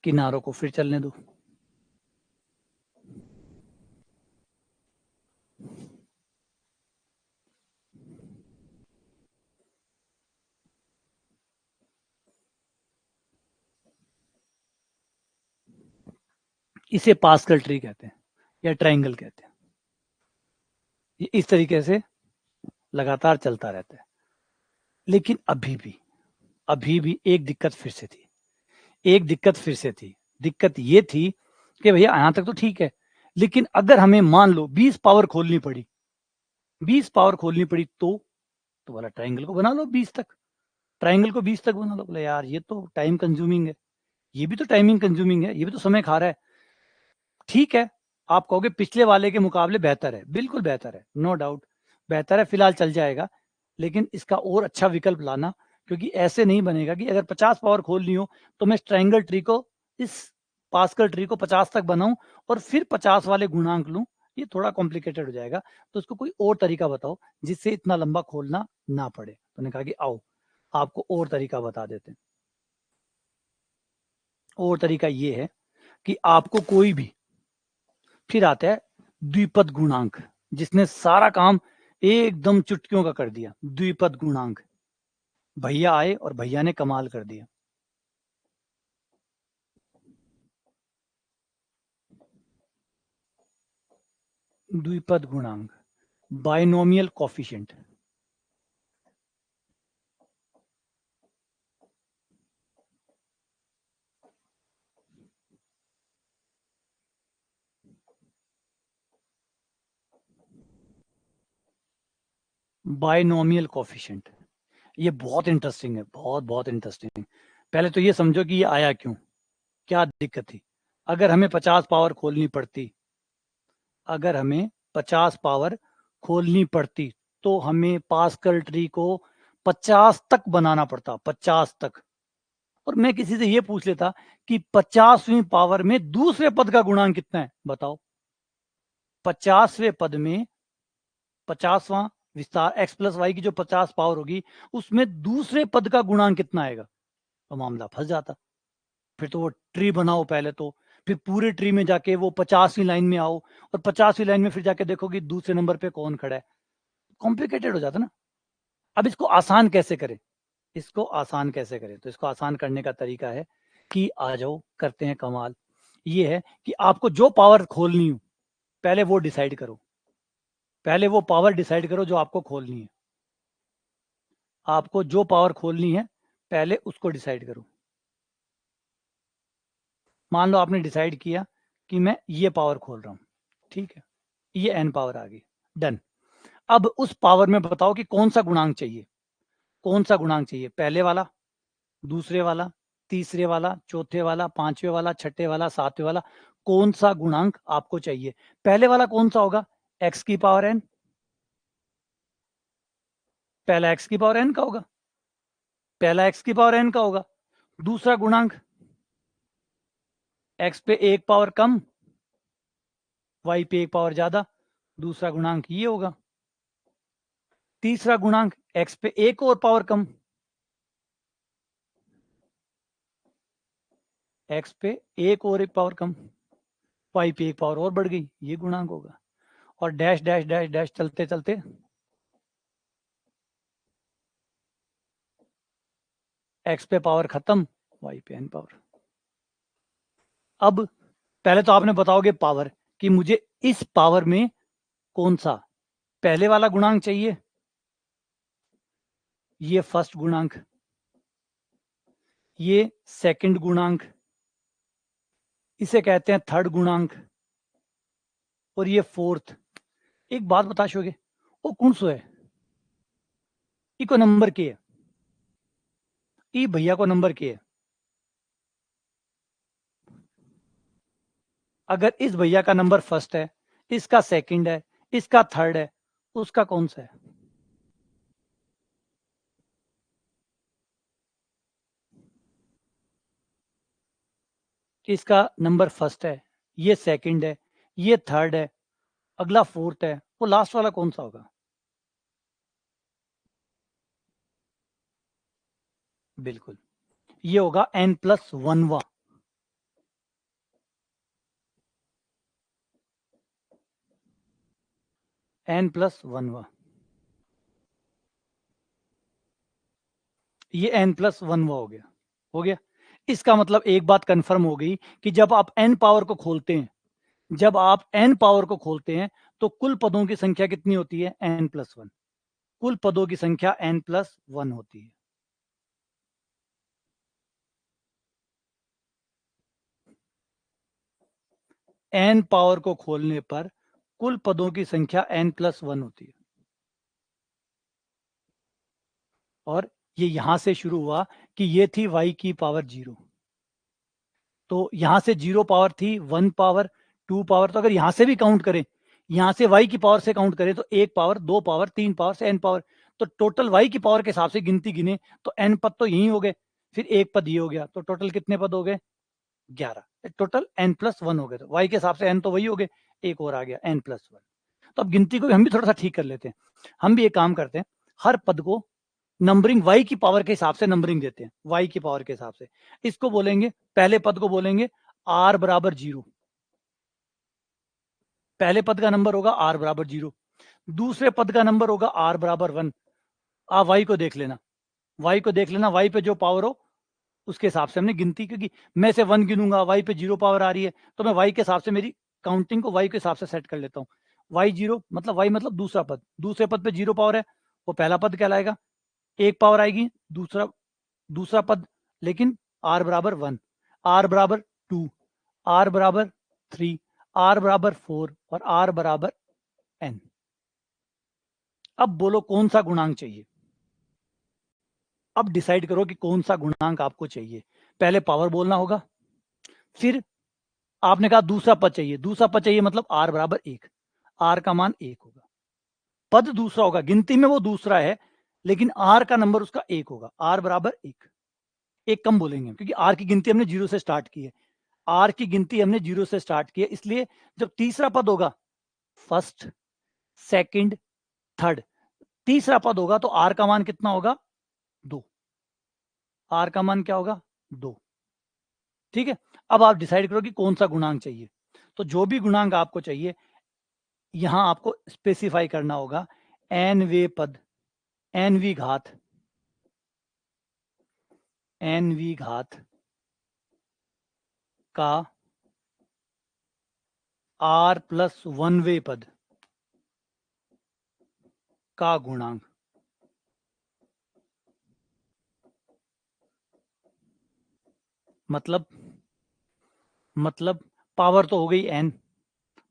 किनारों को फिर चलने दो, इसे पास्कल ट्री कहते हैं या ट्राइंगल कहते हैं। ये इस तरीके से लगातार चलता रहता है। लेकिन अभी भी एक दिक्कत फिर से थी, एक दिक्कत फिर से थी। दिक्कत ये थी कि भैया यहां तक तो ठीक है, लेकिन अगर हमें मान लो 20 पावर खोलनी पड़ी, 20 पावर खोलनी पड़ी, तो बोला ट्राइंगल को बना लो 20 तक, ट्राइंगल को 20 तक बना लो। बोला यार ये तो टाइम कंज्यूमिंग है, ये भी तो टाइमिंग कंज्यूमिंग है, ये भी तो समय खा रहा है। ठीक है, आप कहोगे पिछले वाले के मुकाबले बेहतर है, बिल्कुल बेहतर है, नो डाउट बेहतर है, फिलहाल चल जाएगा। लेकिन इसका और अच्छा विकल्प लाना, क्योंकि ऐसे नहीं बनेगा कि अगर 50 पावर खोलनी हो तो मैं ट्रायंगल ट्री को, इस पास्कल ट्री को 50 तक बनाऊं और फिर 50 वाले गुणांक लूं, ये थोड़ा कॉम्प्लिकेटेड हो जाएगा। तो उसको कोई और तरीका बताओ जिससे इतना लंबा खोलना ना पड़े। तो उन्होंने कहा कि आओ आपको और तरीका बता देते हैं। और तरीका ये है कि आपको कोई भी, फिर आता है द्विपद गुणांक, जिसने सारा काम एकदम चुटकियों का कर दिया। द्विपद गुणांक, भैया आए और भैया ने कमाल कर दिया। द्विपद गुणांक, बाइनोमियल कॉफिशिएंट। बाइनोमियल कॉफिशिएंट, ये बहुत इंटरेस्टिंग है, बहुत बहुत इंटरेस्टिंग। पहले तो ये समझो कि ये आया क्यों, क्या दिक्कत थी। अगर हमें 50 पावर खोलनी पड़ती, अगर हमें 50 पावर खोलनी पड़ती, तो हमें पास्कल ट्री को 50 तक बनाना पड़ता, 50 तक। और मैं किसी से ये पूछ लेता कि 50वीं पावर में दूसरे पद का गुणांक कितना है, बताओ। 50वें पद में 50वां विस्तार x प्लस वाई की जो 50 पावर होगी, उसमें दूसरे पद का गुणांक कितना आएगा, तो मामला फंस जाता। फिर तो वो ट्री बनाओ पहले, तो फिर पूरे ट्री में जाके वो 50वीं लाइन में आओ, और 50वीं लाइन में फिर जाके देखो कि दूसरे नंबर पे कौन खड़ा है। कॉम्प्लिकेटेड हो जाता ना। अब इसको आसान कैसे करें, इसको आसान कैसे करें, तो इसको आसान करने का तरीका है कि आ जाओ करते हैं कमाल। ये है कि आपको जो पावर खोलनी हो पहले वो डिसाइड करो, पहले वो पावर डिसाइड करो जो आपको खोलनी है। आपको जो पावर खोलनी है पहले उसको डिसाइड करो। मान लो आपने डिसाइड किया कि मैं ये पावर खोल रहा हूं, ठीक है, ये n पावर आ गई, डन। अब उस पावर में बताओ कि कौन सा गुणांक चाहिए, कौन सा गुणांक चाहिए, पहले वाला, दूसरे वाला, तीसरे वाला, चौथे वाला, पांचवे वाला, छठे वाला, सातवें वाला, कौन सा गुणांक आपको चाहिए। पहले वाला कौन सा होगा, x की पावर n, पहला x की पावर n का होगा, पहला x की पावर n का होगा। दूसरा गुणांक x पे एक पावर कम, y पे एक पावर ज्यादा, दूसरा गुणांक ये होगा। तीसरा गुणांक x पे एक और पावर कम, x पे एक और एक पावर कम, y पे एक पावर और बढ़ गई, ये गुणांक होगा। और डैश डैश डैश डैश चलते चलते x पे पावर खत्म, y पे n पावर। अब पहले तो आपने बताओगे पावर कि मुझे इस पावर में कौन सा, पहले वाला गुणांक चाहिए, ये फर्स्ट गुणांक, ये सेकंड गुणांक, इसे कहते हैं थर्ड गुणांक, और ये फोर्थ। एक बात बता शोगे, वो कौन सो है, इको नंबर के है, ई भैया को नंबर के है। अगर इस भैया का नंबर फर्स्ट है, इसका सेकंड है, इसका थर्ड है, उसका कौन सा है। इसका नंबर फर्स्ट है, ये सेकंड है, ये थर्ड है, अगला फोर्थ है, वो लास्ट वाला कौन सा होगा। बिल्कुल, ये होगा n+1वां। n+1वां, ये n+1वां हो गया, हो गया। इसका मतलब एक बात कंफर्म हो गई कि जब आप n पावर को खोलते हैं, जब आप n पावर को खोलते हैं तो कुल पदों की संख्या कितनी होती है, n+1। कुल पदों की संख्या n+1 होती है। n पावर को खोलने पर कुल पदों की संख्या n+1 होती है। और ये यहां से शुरू हुआ कि ये थी y की पावर 0, तो यहां से 0 पावर थी, 1 पावर, 2 पावर, तो अगर यहां से भी काउंट करें, यहां से y की पावर से काउंट करें तो 1 पावर, 2 पावर, 3 पावर से n पावर, तो टोटल y की पावर के हिसाब से गिनती गिने तो n पद तो यही हो गए, फिर एक पद ये हो गया, तो टोटल कितने पद हो गए, 11। टोटल n+1 हो गए, तो y के हिसाब से n तो वही हो गए, एक और आ गया n+1। तो अब गिनती को हम भी थोड़ा सा ठीक कर लेते हैं। हम भी एक काम करते हैं, हर पद को नंबरिंग y की पावर के हिसाब से नंबरिंग देते हैं, y की पावर के हिसाब से। इसको बोलेंगे, पहले पद को बोलेंगे r बराबर 0, पहले पद का नंबर होगा r बराबर 0। दूसरे पद का नंबर होगा r बराबर 1। आप y को देख लेना, y को देख लेना, y पे जो पावर हो उसके हिसाब से हमने गिनती, क्योंकि मैं से 1 गिनूंगा, y पे 0 पावर आ रही है, तो मैं y के हिसाब से मेरी काउंटिंग को y के हिसाब से सेट कर लेता हूँ। y0 मतलब y मतलब दूसरा पद, दूसरे पद पे 0 पावर है, वो पहला पद कहलाएगा। एक पावर आएगी दूसरा, दूसरा पद, लेकिन r बराबर 1, r बराबर 2, r बराबर 3, r बराबर 4 और r बराबर n। अब बोलो कौन सा गुणांक चाहिए। अब डिसाइड करो कि कौन सा गुणांक आपको चाहिए। पहले पावर बोलना होगा, फिर आपने कहा दूसरा पद चाहिए, दूसरा पद चाहिए मतलब r बराबर 1, r का मान 1 होगा। पद दूसरा होगा, गिनती में वो दूसरा है, लेकिन r का नंबर उसका 1 होगा, r बराबर 1। एक कम बोलेंगे क्योंकि r की गिनती हमने 0 से स्टार्ट की है, r की गिनती हमने 0 से स्टार्ट की है, इसलिए जब तीसरा पद होगा, फर्स्ट, सेकंड, थर्ड, तीसरा पद होगा तो r का मान कितना होगा, 2। r का मान क्या होगा, 2। ठीक है, अब आप डिसाइड करो कि कौन सा गुणांक चाहिए। तो जो भी गुणांक आपको चाहिए यहां आपको स्पेसिफाई करना होगा, n वे पद, n वीं घात, n वीं घात का r+1 वे पद, का गुणांक। मतलब पावर तो हो गई n,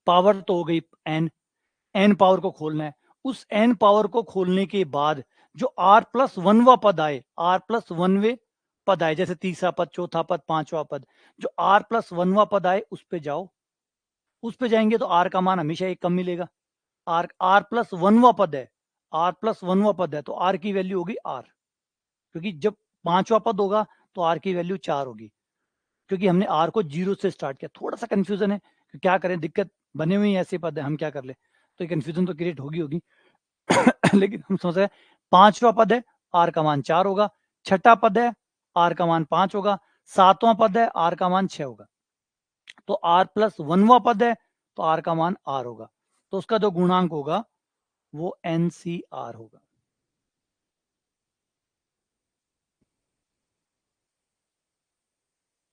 पावर तो हो गई n पावर को खोलना है। उस n पावर को खोलने के बाद जो r+1वां पद आए, r+1वें पद आए, जैसे तीसरा पद, चौथा पद, पांचवा पद, जो r+1वां पद आए उस पे जाओ। उस पे जाएंगे तो r का मान हमेशा एक कम मिलेगा। r+1वां पद है, r+1वां पद है तो r की वैल्यू होगी r, क्योंकि जब पांचवा पद होगा तो r की वैल्यू 4 होगी, क्योंकि हमने r को 0 से स्टार्ट किया। थोड़ा सा कंफ्यूजन है, क्या करें, दिक्कत, बने हुए ही ऐसे पद है, हम क्या कर ले, तो कंफ्यूजन तो क्रिएट होगी लेकिन हम समझ रहे हैं, पांचवा पद है, r का मान 4 होगा, छठा पद है, r का मान 5 होगा, सातवां पद है, r का मान 6 होगा, तो r+1वां पद है तो r का मान r होगा, तो उसका जो गुणांक होगा वो NCR होगा।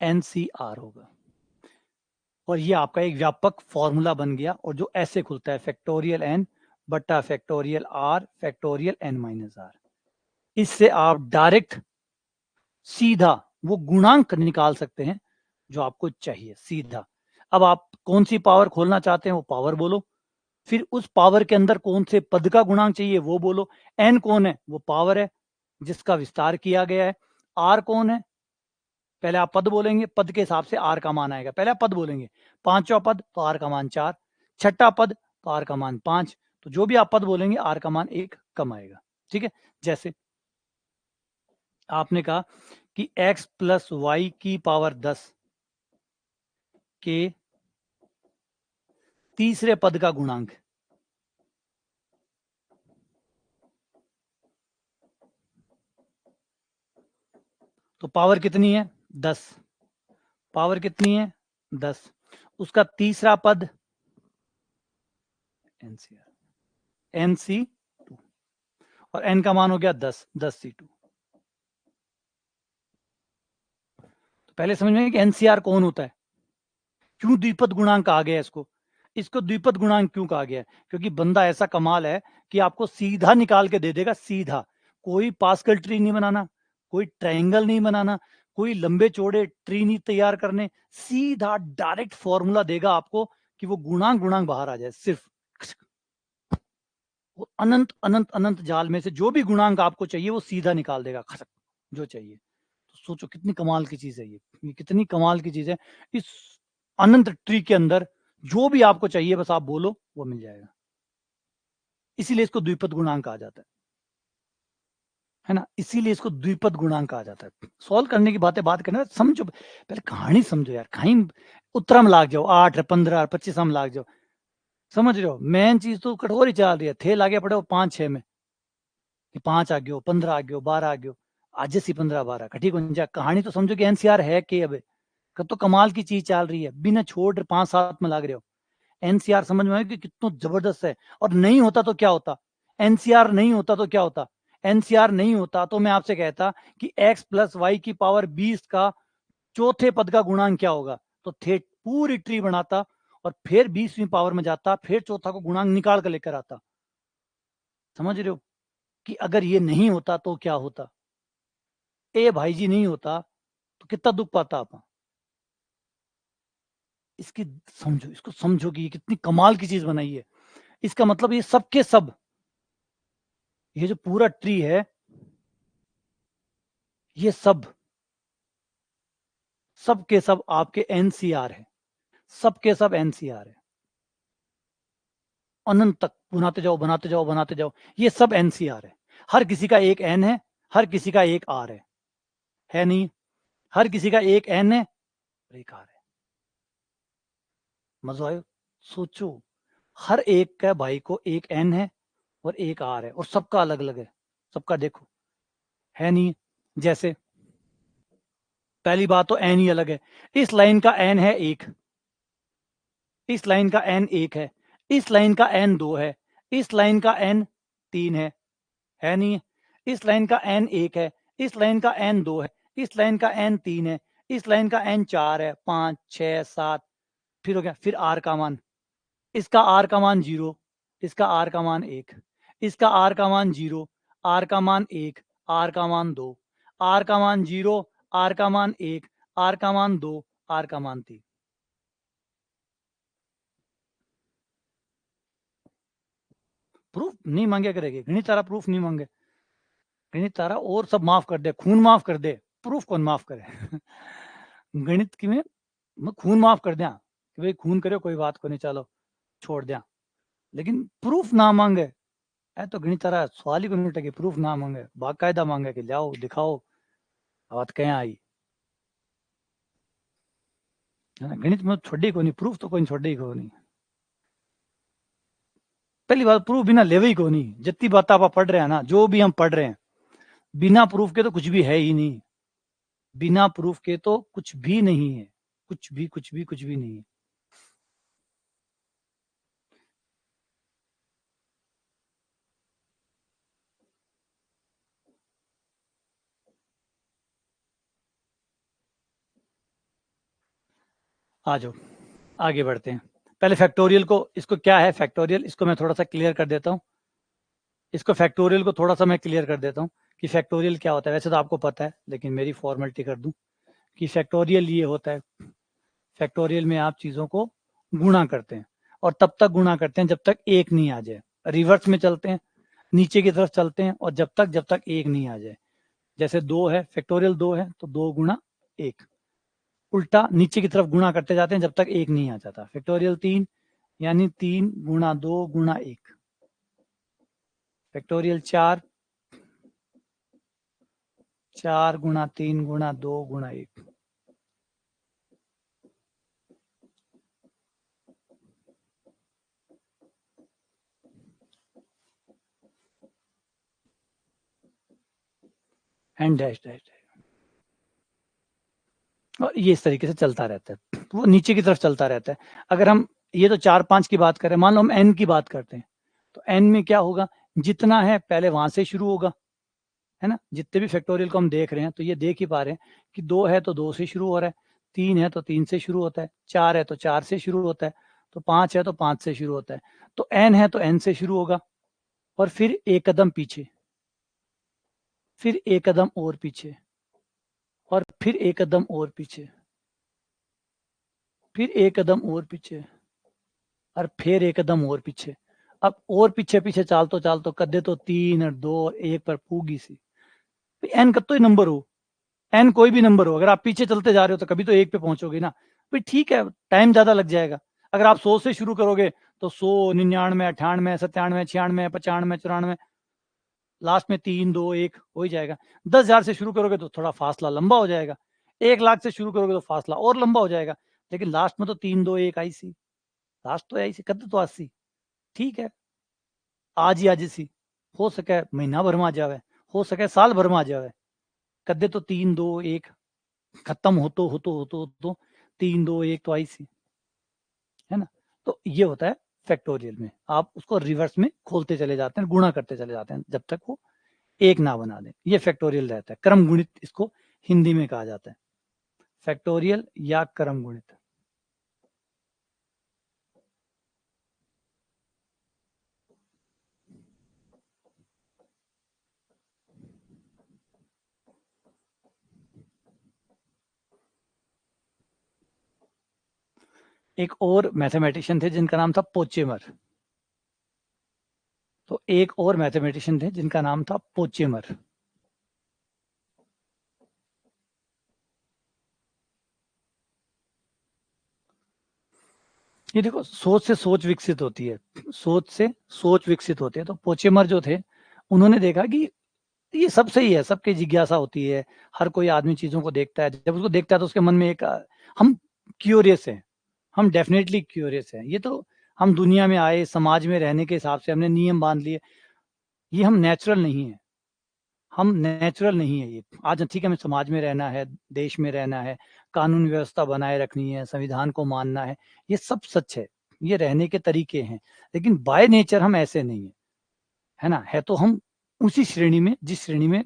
NCR होगा, और ये आपका एक व्यापक फॉर्मूला बन गया, और जो ऐसे खुलता है फैक्टोरियल n बट्टा फैक्टोरियल r फैक्टोरियल n-r। इससे आप डायरेक्ट सीधा वो गुणांक निकाल सकते हैं जो आपको चाहिए सीधा। अब आप कौन सी पावर खोलना चाहते हैं वो पावर बोलो, फिर उस पावर के अंदर कौन से पद का गुणांक चाहिए वो बोलो। n कौन है, वो पावर है जिसका विस्तार किया गया है। r कौन है, पहले आप पद बोलेंगे, पद के हिसाब से r का मान आएगा, पहले आप पद बोलेंगे। पांचवा पद तो r का मान 4, छठा पद तो r का मान 5, तो जो भी आप पद बोलेंगे r का मान 1 कम आएगा। ठीक है, जैसे आपने कहा कि x+y की पावर 10 के तीसरे पद का गुणांक, तो पावर कितनी है 10, पावर कितनी है 10, उसका तीसरा पद NC2, और n का मान हो गया 10C2। तो पहले समझ में कि NCR कौन होता है, क्यों द्विपद गुणांक कहा गया इसको, इसको द्विपद गुणांक क्यों कहा गया, क्योंकि बंदा ऐसा कमाल है कि आपको सीधा निकाल के दे देगा, सीधा, कोई पास्कल ट्री नहीं बनाना, कोई ट्रायंगल नहीं बनाना, कोई लंबे चौड़े ट्री नहीं तैयार करने, सीधा डायरेक्ट फॉर्मूला देगा आपको कि वो गुणांक गुणांक बाहर आ जाए। सिर्फ वो अनंत अनंत अनंत जाल में से जो भी गुणांक आपको चाहिए वो सीधा निकाल देगा, खसक जो चाहिए। तो सोचो कितनी कमाल की चीज है ये कितनी कमाल की चीज है। इस अनंत ट्री के अंदर जो भी आपको चाहिए बस आप बोलो वो मिल जाएगा, इसीलिए इसको द्विपद गुणांक कहा जाता है ना, इसीलिए इसको द्विपद गुणांक कहा जाता है। सॉल्व करने की बात करना, समझो पहले कहानी समझो यार, कहीं उत्तरा में लाग जाओ, 8 15 25 में लाग जाओ, समझ रहे हो, मेन चीज तो कठोर ही चल रही है, थे लागे पड़े हो 5 6 में, 5 आ गयो, 15 आ गयो, 12 आ गयो, आज सी 15 12 कठी को जा, कहानी तो समझो कि एनसीआर है के अब तो कमाल की चीज चल रही है, बिना छोड़ 5 7 में लाग रहे हो। एनसीआर समझ में आए कि कितना जबरदस्त है, और नहीं होता तो क्या होता, एनसीआर नहीं होता तो क्या होता, एनसीआर नहीं होता तो मैं आपसे कहता कि x+y की पावर 20 का चौथे पद का गुणांक क्या होगा, तो थे पूरी ट्री बनाता और फिर 20वीं पावर में जाता, फिर चौथा को गुणांक निकाल कर लेकर आता। समझ रहे हो कि अगर ये नहीं होता तो क्या होता, ए भाई जी नहीं होता तो कितना दुख पाता आप। इसकी समझो, इसको समझो कि ये कितनी कमाल की चीज बनाई है। इसका मतलब ये सब के सब, ये जो पूरा ट्री है, ये सब के सब आपके एनसीआर है, सब के सब एनसीआर है, अनंत तक बनाते जाओ बनाते जाओ बनाते जाओ, ये सब एनसीआर है। हर किसी का एक एन है, हर किसी का एक आर है नहीं, हर किसी का एक एन है और एक आर है। मजा आयो, सोचो, हर एक का भाई को एक एन है और एक आर है, और सबका अलग अलग है, सबका देखो है नहीं। जैसे पहली बात तो एन ही अलग है, इस लाइन का एन है 1, इस लाइन का एन 1 है, इस लाइन का एन 2 है, इस लाइन का एन 3 है नहीं। इस लाइन का एन 1 है, इस लाइन का एन 2 है, इस लाइन का एन 3 है, इस लाइन का एन 4 है, 5 6 7, फिर हो गया, फिर आर का मान, इसका आर का मान 0, इसका आर का मान 1, इसका आर का मान 0, आर का मान 1, आर का मान 2, आर का मान 0, आर का मान 1, आर का मान 2, आर का मान 3। प्रूफ नहीं मांगे करेगी गणित तारा, प्रूफ नहीं मांगे गणित तारा, और सब माफ कर दे, खून माफ कर दे, प्रूफ कौन माफ करे गणित की में खून माफ कर दिया कि भाई खून करे कोई बात को नहीं, चलो छोड़ दिया, लेकिन प्रूफ ना मांगे है तो गणित तारा सवाल ही को नहीं उठेगी। प्रूफ ना मांगे, बाकायदा मांगे कि जाओ दिखाओ बात कहीं आई है ना। गणित में छोड़ी को नहीं, प्रूफ तो कोई छोड़ी को नहीं। पहली बात, प्रूफ बिना लेवे ही को नहीं। जितनी बात आप पढ़ रहे हैं ना, जो भी हम पढ़ रहे हैं, बिना प्रूफ के तो कुछ भी है ही नहीं। बिना प्रूफ के तो कुछ भी नहीं है, कुछ भी कुछ भी कुछ भी नहीं है। आ जाओ आगे बढ़ते हैं। पहले फैक्टोरियल को, इसको क्या है फैक्टोरियल, इसको मैं थोड़ा सा क्लियर कर देता हूँ। इसको फैक्टोरियल को थोड़ा सा मैं क्लियर कर देता हूँ कि फैक्टोरियल क्या होता है। वैसे तो आपको पता है, लेकिन मेरी फॉर्मेलिटी कर दूं कि फैक्टोरियल ये होता है, फैक्टोरियल में आप चीज़ों को गुणा करते हैं, और तब तक गुणा करते हैं जब तक एक नहीं आ जाए। रिवर्स में चलते हैं, नीचे की तरफ चलते हैं, और जब तक एक नहीं आ जाए। जैसे 2 है, फैक्टोरियल 2 है तो 2 गुणा 1, उल्टा नीचे की तरफ गुणा करते जाते हैं जब तक एक नहीं आ जाता। फैक्टोरियल 3 यानी 3 गुणा 2 गुणा 1। फैक्टोरियल 4, 4 गुणा 3 गुणा 2 गुणा 1। एंड डैश डैश, और ये इस तरीके से चलता रहता है, वो नीचे की तरफ चलता रहता है। अगर हम ये तो 4 5 की बात करें, मान लो हम n की बात करते हैं, तो n में क्या होगा, जितना है पहले वहां से शुरू होगा, है ना। जितने भी फैक्टोरियल को हम देख रहे हैं तो ये देख ही पा रहे हैं कि 2 है तो 2 से शुरू हो रहा है, 3 है तो 3 से शुरू होता है, 4 है तो 4 से शुरू होता है, तो 5 है तो 5 से शुरू होता है, तो n है तो n से शुरू होगा, और फिर एक कदम पीछे, फिर एक कदम और पीछे, और फिर एक कदम और पीछे, फिर एक कदम और पीछे, और फिर एक कदम और पीछे। अब और पीछे पीछे चाल तो कदे तो 3 और 2 और 1 पर पूगी सी। एन कब तो ही नंबर हो, एन कोई भी नंबर हो, अगर आप पीछे चलते जा रहे हो तो कभी तो 1 पे पहुंचोगे ना। भाई ठीक है, टाइम ज्यादा लग जाएगा। अगर आप 100 से शुरू करोगे तो 100, 99, 98, 97, 96, 95, 94, लास्ट में 3 2 1 हो ही जाएगा। 10,000 से शुरू करोगे तो थोड़ा फासला लंबा हो जाएगा, 1 लाख से शुरू करोगे तो फासला और लंबा हो जाएगा, लेकिन लास्ट में तो 3 2 1 आई सी, लास्ट तो आई सी, कद तो 80। ठीक है, आज ही आज सी, हो सके महीना भर में आ जावे, हो सके साल भर में आ जावे, कदे तो 3 2 1 खत्म हो तो 3 2 1 तो आई सी, है ना। तो ये होता है फैक्टोरियल में, आप उसको रिवर्स में खोलते चले जाते हैं, गुणा करते चले जाते हैं जब तक वो एक ना बना दे। ये फैक्टोरियल रहता है, क्रम गुणित इसको हिंदी में कहा जाता है, फैक्टोरियल या क्रम गुणित। एक और मैथमेटिशियन थे जिनका नाम था पोचेमर, तो एक और मैथमेटिशियन थे जिनका नाम था पोचेमर। ये देखो, सोच से सोच विकसित होती है, सोच से सोच विकसित होती है। तो पोचेमर जो थे, उन्होंने देखा कि ये सब सही है, सबकी जिज्ञासा होती है, हर कोई आदमी चीजों को देखता है, जब उसको देखता है तो उसके मन में एक हम क्यूरियस हैं, हम डेफिनेटली क्यूरियस हैं। ये तो हम दुनिया में आए, समाज में रहने के हिसाब से हमने नियम बांध लिए, ये हम नेचुरल नहीं है, हम नेचुरल नहीं है ये। आज ठीक है, हमें समाज में रहना है, देश में रहना है, कानून व्यवस्था बनाए रखनी है, संविधान को मानना है, ये सब सच है, ये रहने के तरीके हैं, लेकिन बाय नेचर हम ऐसे नहीं है, है ना। है तो हम उसी श्रेणी में जिस श्रेणी में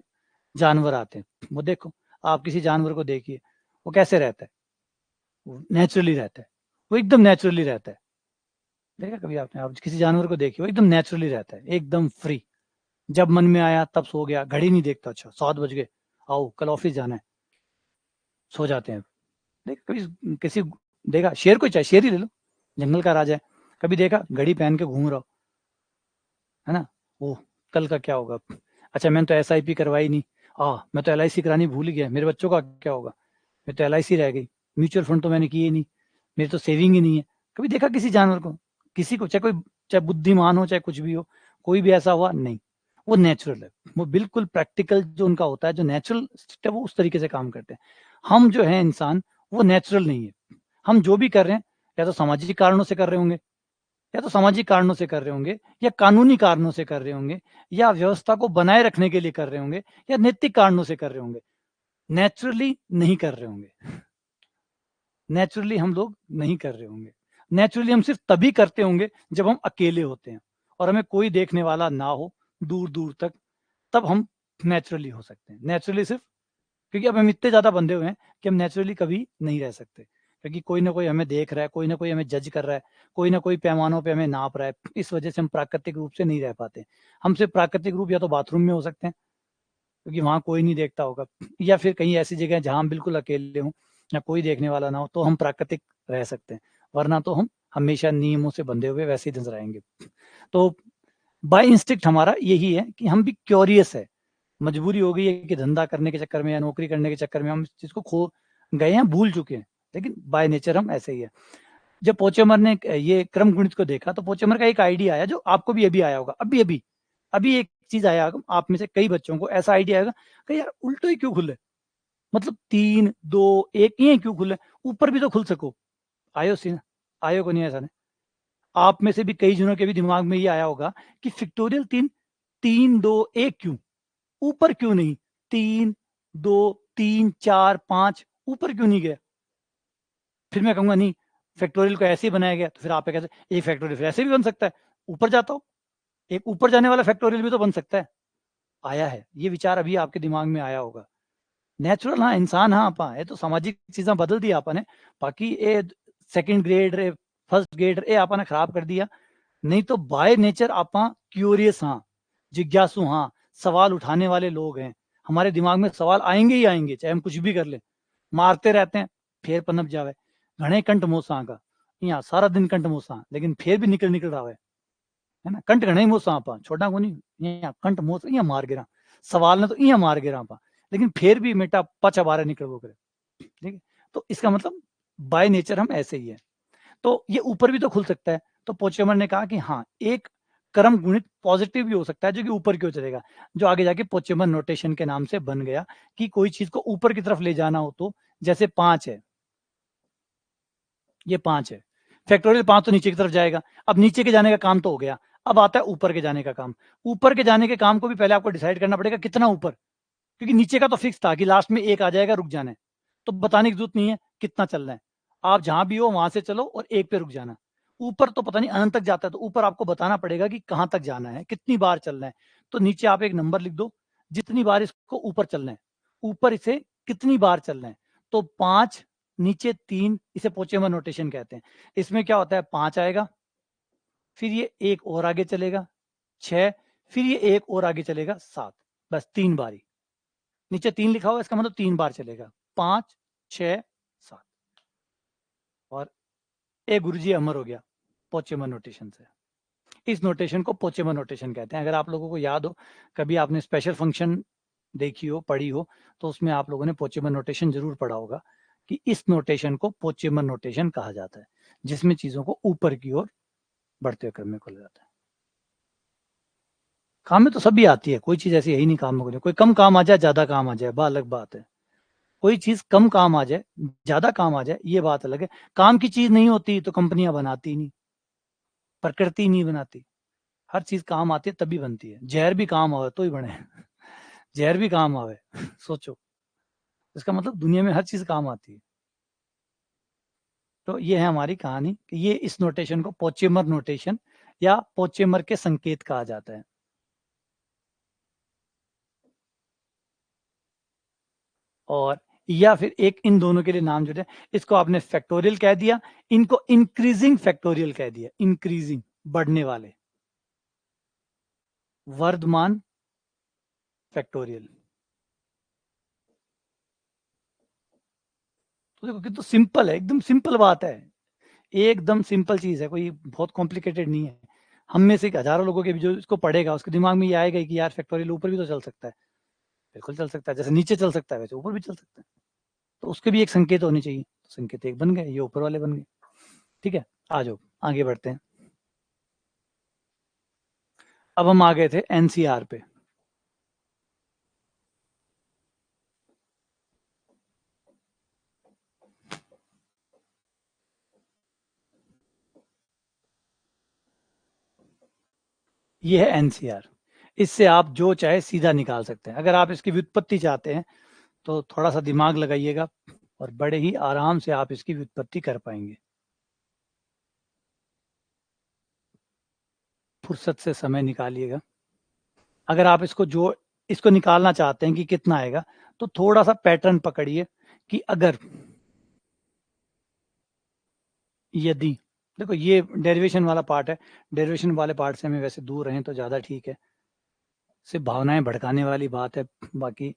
जानवर आते हैं। वो देखो, आप किसी जानवर को देखिए, वो कैसे रहता है, वो नेचुरली रहता है, वो एकदम नेचुरली रहता है, देखा कभी आपने? आप किसी जानवर को देखिए, वो एकदम नेचुरली रहता है, एकदम फ्री। जब मन में आया तब सो गया, घड़ी नहीं देखता। अच्छा 7 बज गए, आओ कल ऑफिस जाना है, सो जाते हैं। देख कभी किसी देखा शेर को? चाहे शेर ही ले लो, जंगल का राजा है, कभी देखा घड़ी पहन के घूम रहा हो, है ना? वो कल का क्या होगा? अच्छा मैंने तो SIP करवाई नहीं, मैं तो LIC करानी भूल ही गया, मेरे बच्चों का क्या होगा? मेरी तो LIC रह गई, म्यूचुअल फंड तो मैंने किए ही नहीं, मेरी तो सेविंग ही नहीं है। कभी देखा किसी जानवर को? किसी को, चाहे कोई, चाहे बुद्धिमान हो चाहे कुछ भी हो, कोई भी ऐसा हुआ नहीं। वो नेचुरल है, वो बिल्कुल प्रैक्टिकल जो उनका होता है, जो नेचुरल है, वो उस तरीके से काम करते हैं। हम जो है इंसान, वो नेचुरल नहीं है। हम जो भी कर रहे हैं, या तो सामाजिक कारणों से कर रहे होंगे, या तो सामाजिक कारणों से कर रहे होंगे, या कानूनी कारणों से कर रहे होंगे, या व्यवस्था को बनाए रखने के लिए कर रहे होंगे, या नैतिक कारणों से कर रहे होंगे। नेचुरली नहीं कर रहे होंगे। नेचुरली हम लोग नहीं कर रहे होंगे। नेचुरली हम सिर्फ तभी करते होंगे जब हम अकेले होते हैं और हमें कोई देखने वाला ना हो दूर दूर तक, तब हम नेचुरली हो सकते हैं। नेचुरली सिर्फ क्योंकि अब हम इतने ज्यादा बंधे हुए हैं कि हम नेचुरली कभी नहीं रह सकते, क्योंकि कोई ना कोई हमें देख रहा है, कोई ना कोई हमें जज कर रहा है, कोई ना कोई पैमानों पे हमें नाप रहा है। इस वजह से हम प्राकृतिक रूप से नहीं रह पाते। हम सिर्फ प्राकृतिक रूप या तो बाथरूम में हो सकते हैं, क्योंकि वहां कोई नहीं देखता होगा, या फिर कहीं ऐसी जगह जहां हम बिल्कुल अकेले हों या कोई देखने वाला ना हो, तो हम प्राकृतिक रह सकते हैं। वरना तो हम हमेशा नियमों से बंधे हुए वैसे ही नजर आएंगे। तो बाय इंस्टिक्ट हमारा यही है कि हम भी क्यूरियस है। मजबूरी हो गई है कि धंधा करने के चक्कर में या नौकरी करने के चक्कर में हम इस चीज को खो गए हैं, भूल चुके हैं, लेकिन बाय नेचर हम ऐसे ही है। जब पोचेमर ने ये क्रम गुणित को देखा, तो पोचेमर का एक आइडिया आया, जो आपको भी अभी आया होगा, अभी अभी अभी एक चीज आया होगा, आप में से कई बच्चों को ऐसा आइडिया आएगा कि यार उल्टो ही क्यों खुले, मतलब 3 2 1 ये क्यों खुले, ऊपर भी तो खुल सको। आयो सी ना, आयो को नहीं ऐसा नहीं। आप में से भी कई जनों के भी दिमाग में ये आया होगा कि फिक्टोरियल 3 3 2 1 क्यों, ऊपर क्यों नहीं, 3 2 3 4 5 ऊपर क्यों नहीं गया? फिर मैं कहूंगा नहीं, फैक्टोरियल को ऐसे ही बनाया गया, तो फिर आप कैसे, एक फैक्टोरियल फिर ऐसे भी बन सकता है, ऊपर जाता हो, एक ऊपर जाने वाला फैक्टोरियल भी तो बन सकता है। आया है ये विचार, अभी आपके दिमाग में आया होगा। नेचुरल हाँ इंसान हाँ आपा ये तो सामाजिक चीजा बदल दी आपने, बाकी ए सेकंड ग्रेड रे फर्स्ट ग्रेड ए आपने खराब कर दिया। नहीं तो बाय नेचर आपा क्यूरियस हाँ, जिज्ञासु हाँ, सवाल उठाने वाले लोग हैं। हमारे दिमाग में सवाल आएंगे ही आएंगे, चाहे हम कुछ भी कर लें, मारते रहते हैं फिर पनप जावे। घणे कंट मोसा का, यहाँ सारा दिन कंट मोसा, लेकिन फिर भी निकल निकल रहा है ना। कंट घणे मोसा आपा छोटा को नहीं, यहाँ कंट मोस यहाँ मार गिरा, सवाल ने तो यहाँ मार गिरा आपा, लेकिन फिर भी मेटा पचा बारह निकल वो करे। ठीक है, तो इसका मतलब बाय नेचर हम ऐसे ही है। तो ये ऊपर भी तो खुल सकता है। तो पोचेमर ने कहा कि हाँ, एक क्रम गुणित पॉजिटिव भी हो सकता है जो कि ऊपर क्यों चलेगा, जो आगे जाके पोचेमर नोटेशन के नाम से बन गया, कि कोई चीज को ऊपर की तरफ ले जाना हो तो, जैसे 5 है, ये 5 है, फैक्टोरियल 5 तो नीचे की तरफ जाएगा। अब नीचे के जाने का काम तो हो गया, अब आता है ऊपर के जाने का काम। ऊपर के जाने के काम को भी पहले आपको डिसाइड करना पड़ेगा कितना ऊपर, क्योंकि नीचे का तो फिक्स था कि लास्ट में एक आ जाएगा, रुक जाना है, तो बताने की जरूरत नहीं है कितना चलना है। आप जहां भी हो वहां से चलो और एक पे रुक जाना। ऊपर तो पता नहीं अनंत तक जाता है, तो ऊपर आपको बताना पड़ेगा कि कहां तक जाना है, कितनी बार चलना है। तो नीचे आप एक नंबर लिख दो, जितनी बार इसको ऊपर चलना है, ऊपर इसे कितनी बार चलना है। तो 5 नीचे 3, इसे पोचेमर नोटेशन कहते हैं। इसमें क्या होता है, 5 आएगा, फिर ये एक और आगे चलेगा 6, फिर ये एक और आगे चलेगा 7, बस 3 बारी। नीचे 3 लिखा हुआ, इसका मतलब 3 बार चलेगा, 5 6 7। और ए गुरुजी अमर हो गया पोचेमर नोटेशन से। इस नोटेशन को पोचेमर नोटेशन कहते हैं। अगर आप लोगों को याद हो, कभी आपने स्पेशल फंक्शन देखी हो, पढ़ी हो, तो उसमें आप लोगों ने पोचेमर नोटेशन जरूर पढ़ा होगा, कि इस नोटेशन को पोचेमर नोटेशन कहा जाता है, जिसमें चीजों को ऊपर की ओर बढ़ते हुए क्रम में खोला जाता है। काम में तो सभी आती है, कोई चीज ऐसी है ही नहीं काम में, कोई कम काम आ जाए, ज्यादा काम आ जाए, बात अलग बात है। कोई चीज कम काम आ जाए, ज्यादा काम आ जाए, ये बात अलग है। काम की चीज नहीं होती तो कंपनियां बनाती नहीं, प्रकृति नहीं बनाती। हर चीज काम आती है तभी बनती है। जहर भी काम आवे तो ही बने। जहर भी काम आवे। सोचो, इसका मतलब दुनिया में हर चीज काम आती है। तो ये है हमारी कहानी कि ये इस नोटेशन को पोचेमर नोटेशन या पोचेमर के संकेत कहा जाता है। और या फिर एक इन दोनों के लिए नाम जुड़े, इसको आपने फैक्टोरियल कह दिया, इनको इंक्रीजिंग फैक्टोरियल कह दिया, इंक्रीजिंग बढ़ने वाले, वर्धमान फैक्टोरियल। तो देखो कितना सिंपल है, एकदम सिंपल बात है, एकदम सिंपल चीज है, कोई बहुत कॉम्प्लिकेटेड नहीं है। हम में से हजारों लोगों के भी जो इसको पढ़ेगा उसके दिमाग में ये आएगा कि यार फैक्टोरियल ऊपर भी तो चल सकता है, बिल्कुल चल सकता है, जैसे नीचे चल सकता है वैसे ऊपर भी चल सकता है, तो उसके भी एक संकेत होने चाहिए, संकेत एक बन गए, ये ऊपर वाले बन गए। ठीक है, आ जाओ आगे बढ़ते हैं। अब हम आ गए थे एनसीआर पे। ये है एनसीआर, इससे आप जो चाहे सीधा निकाल सकते हैं। अगर आप इसकी व्युत्पत्ति चाहते हैं तो थोड़ा सा दिमाग लगाइएगा और बड़े ही आराम से आप इसकी व्युत्पत्ति कर पाएंगे। फुर्सत से समय निकालिएगा। अगर आप इसको निकालना चाहते हैं कि कितना आएगा, तो थोड़ा सा पैटर्न पकड़िए कि अगर यदि, देखो ये डेरिवेशन वाला पार्ट है, डेरिवेशन वाले पार्ट से हमें वैसे दूर रहें तो ज्यादा ठीक है, सिर्फ भावनाएं भड़काने वाली बात है। बाकी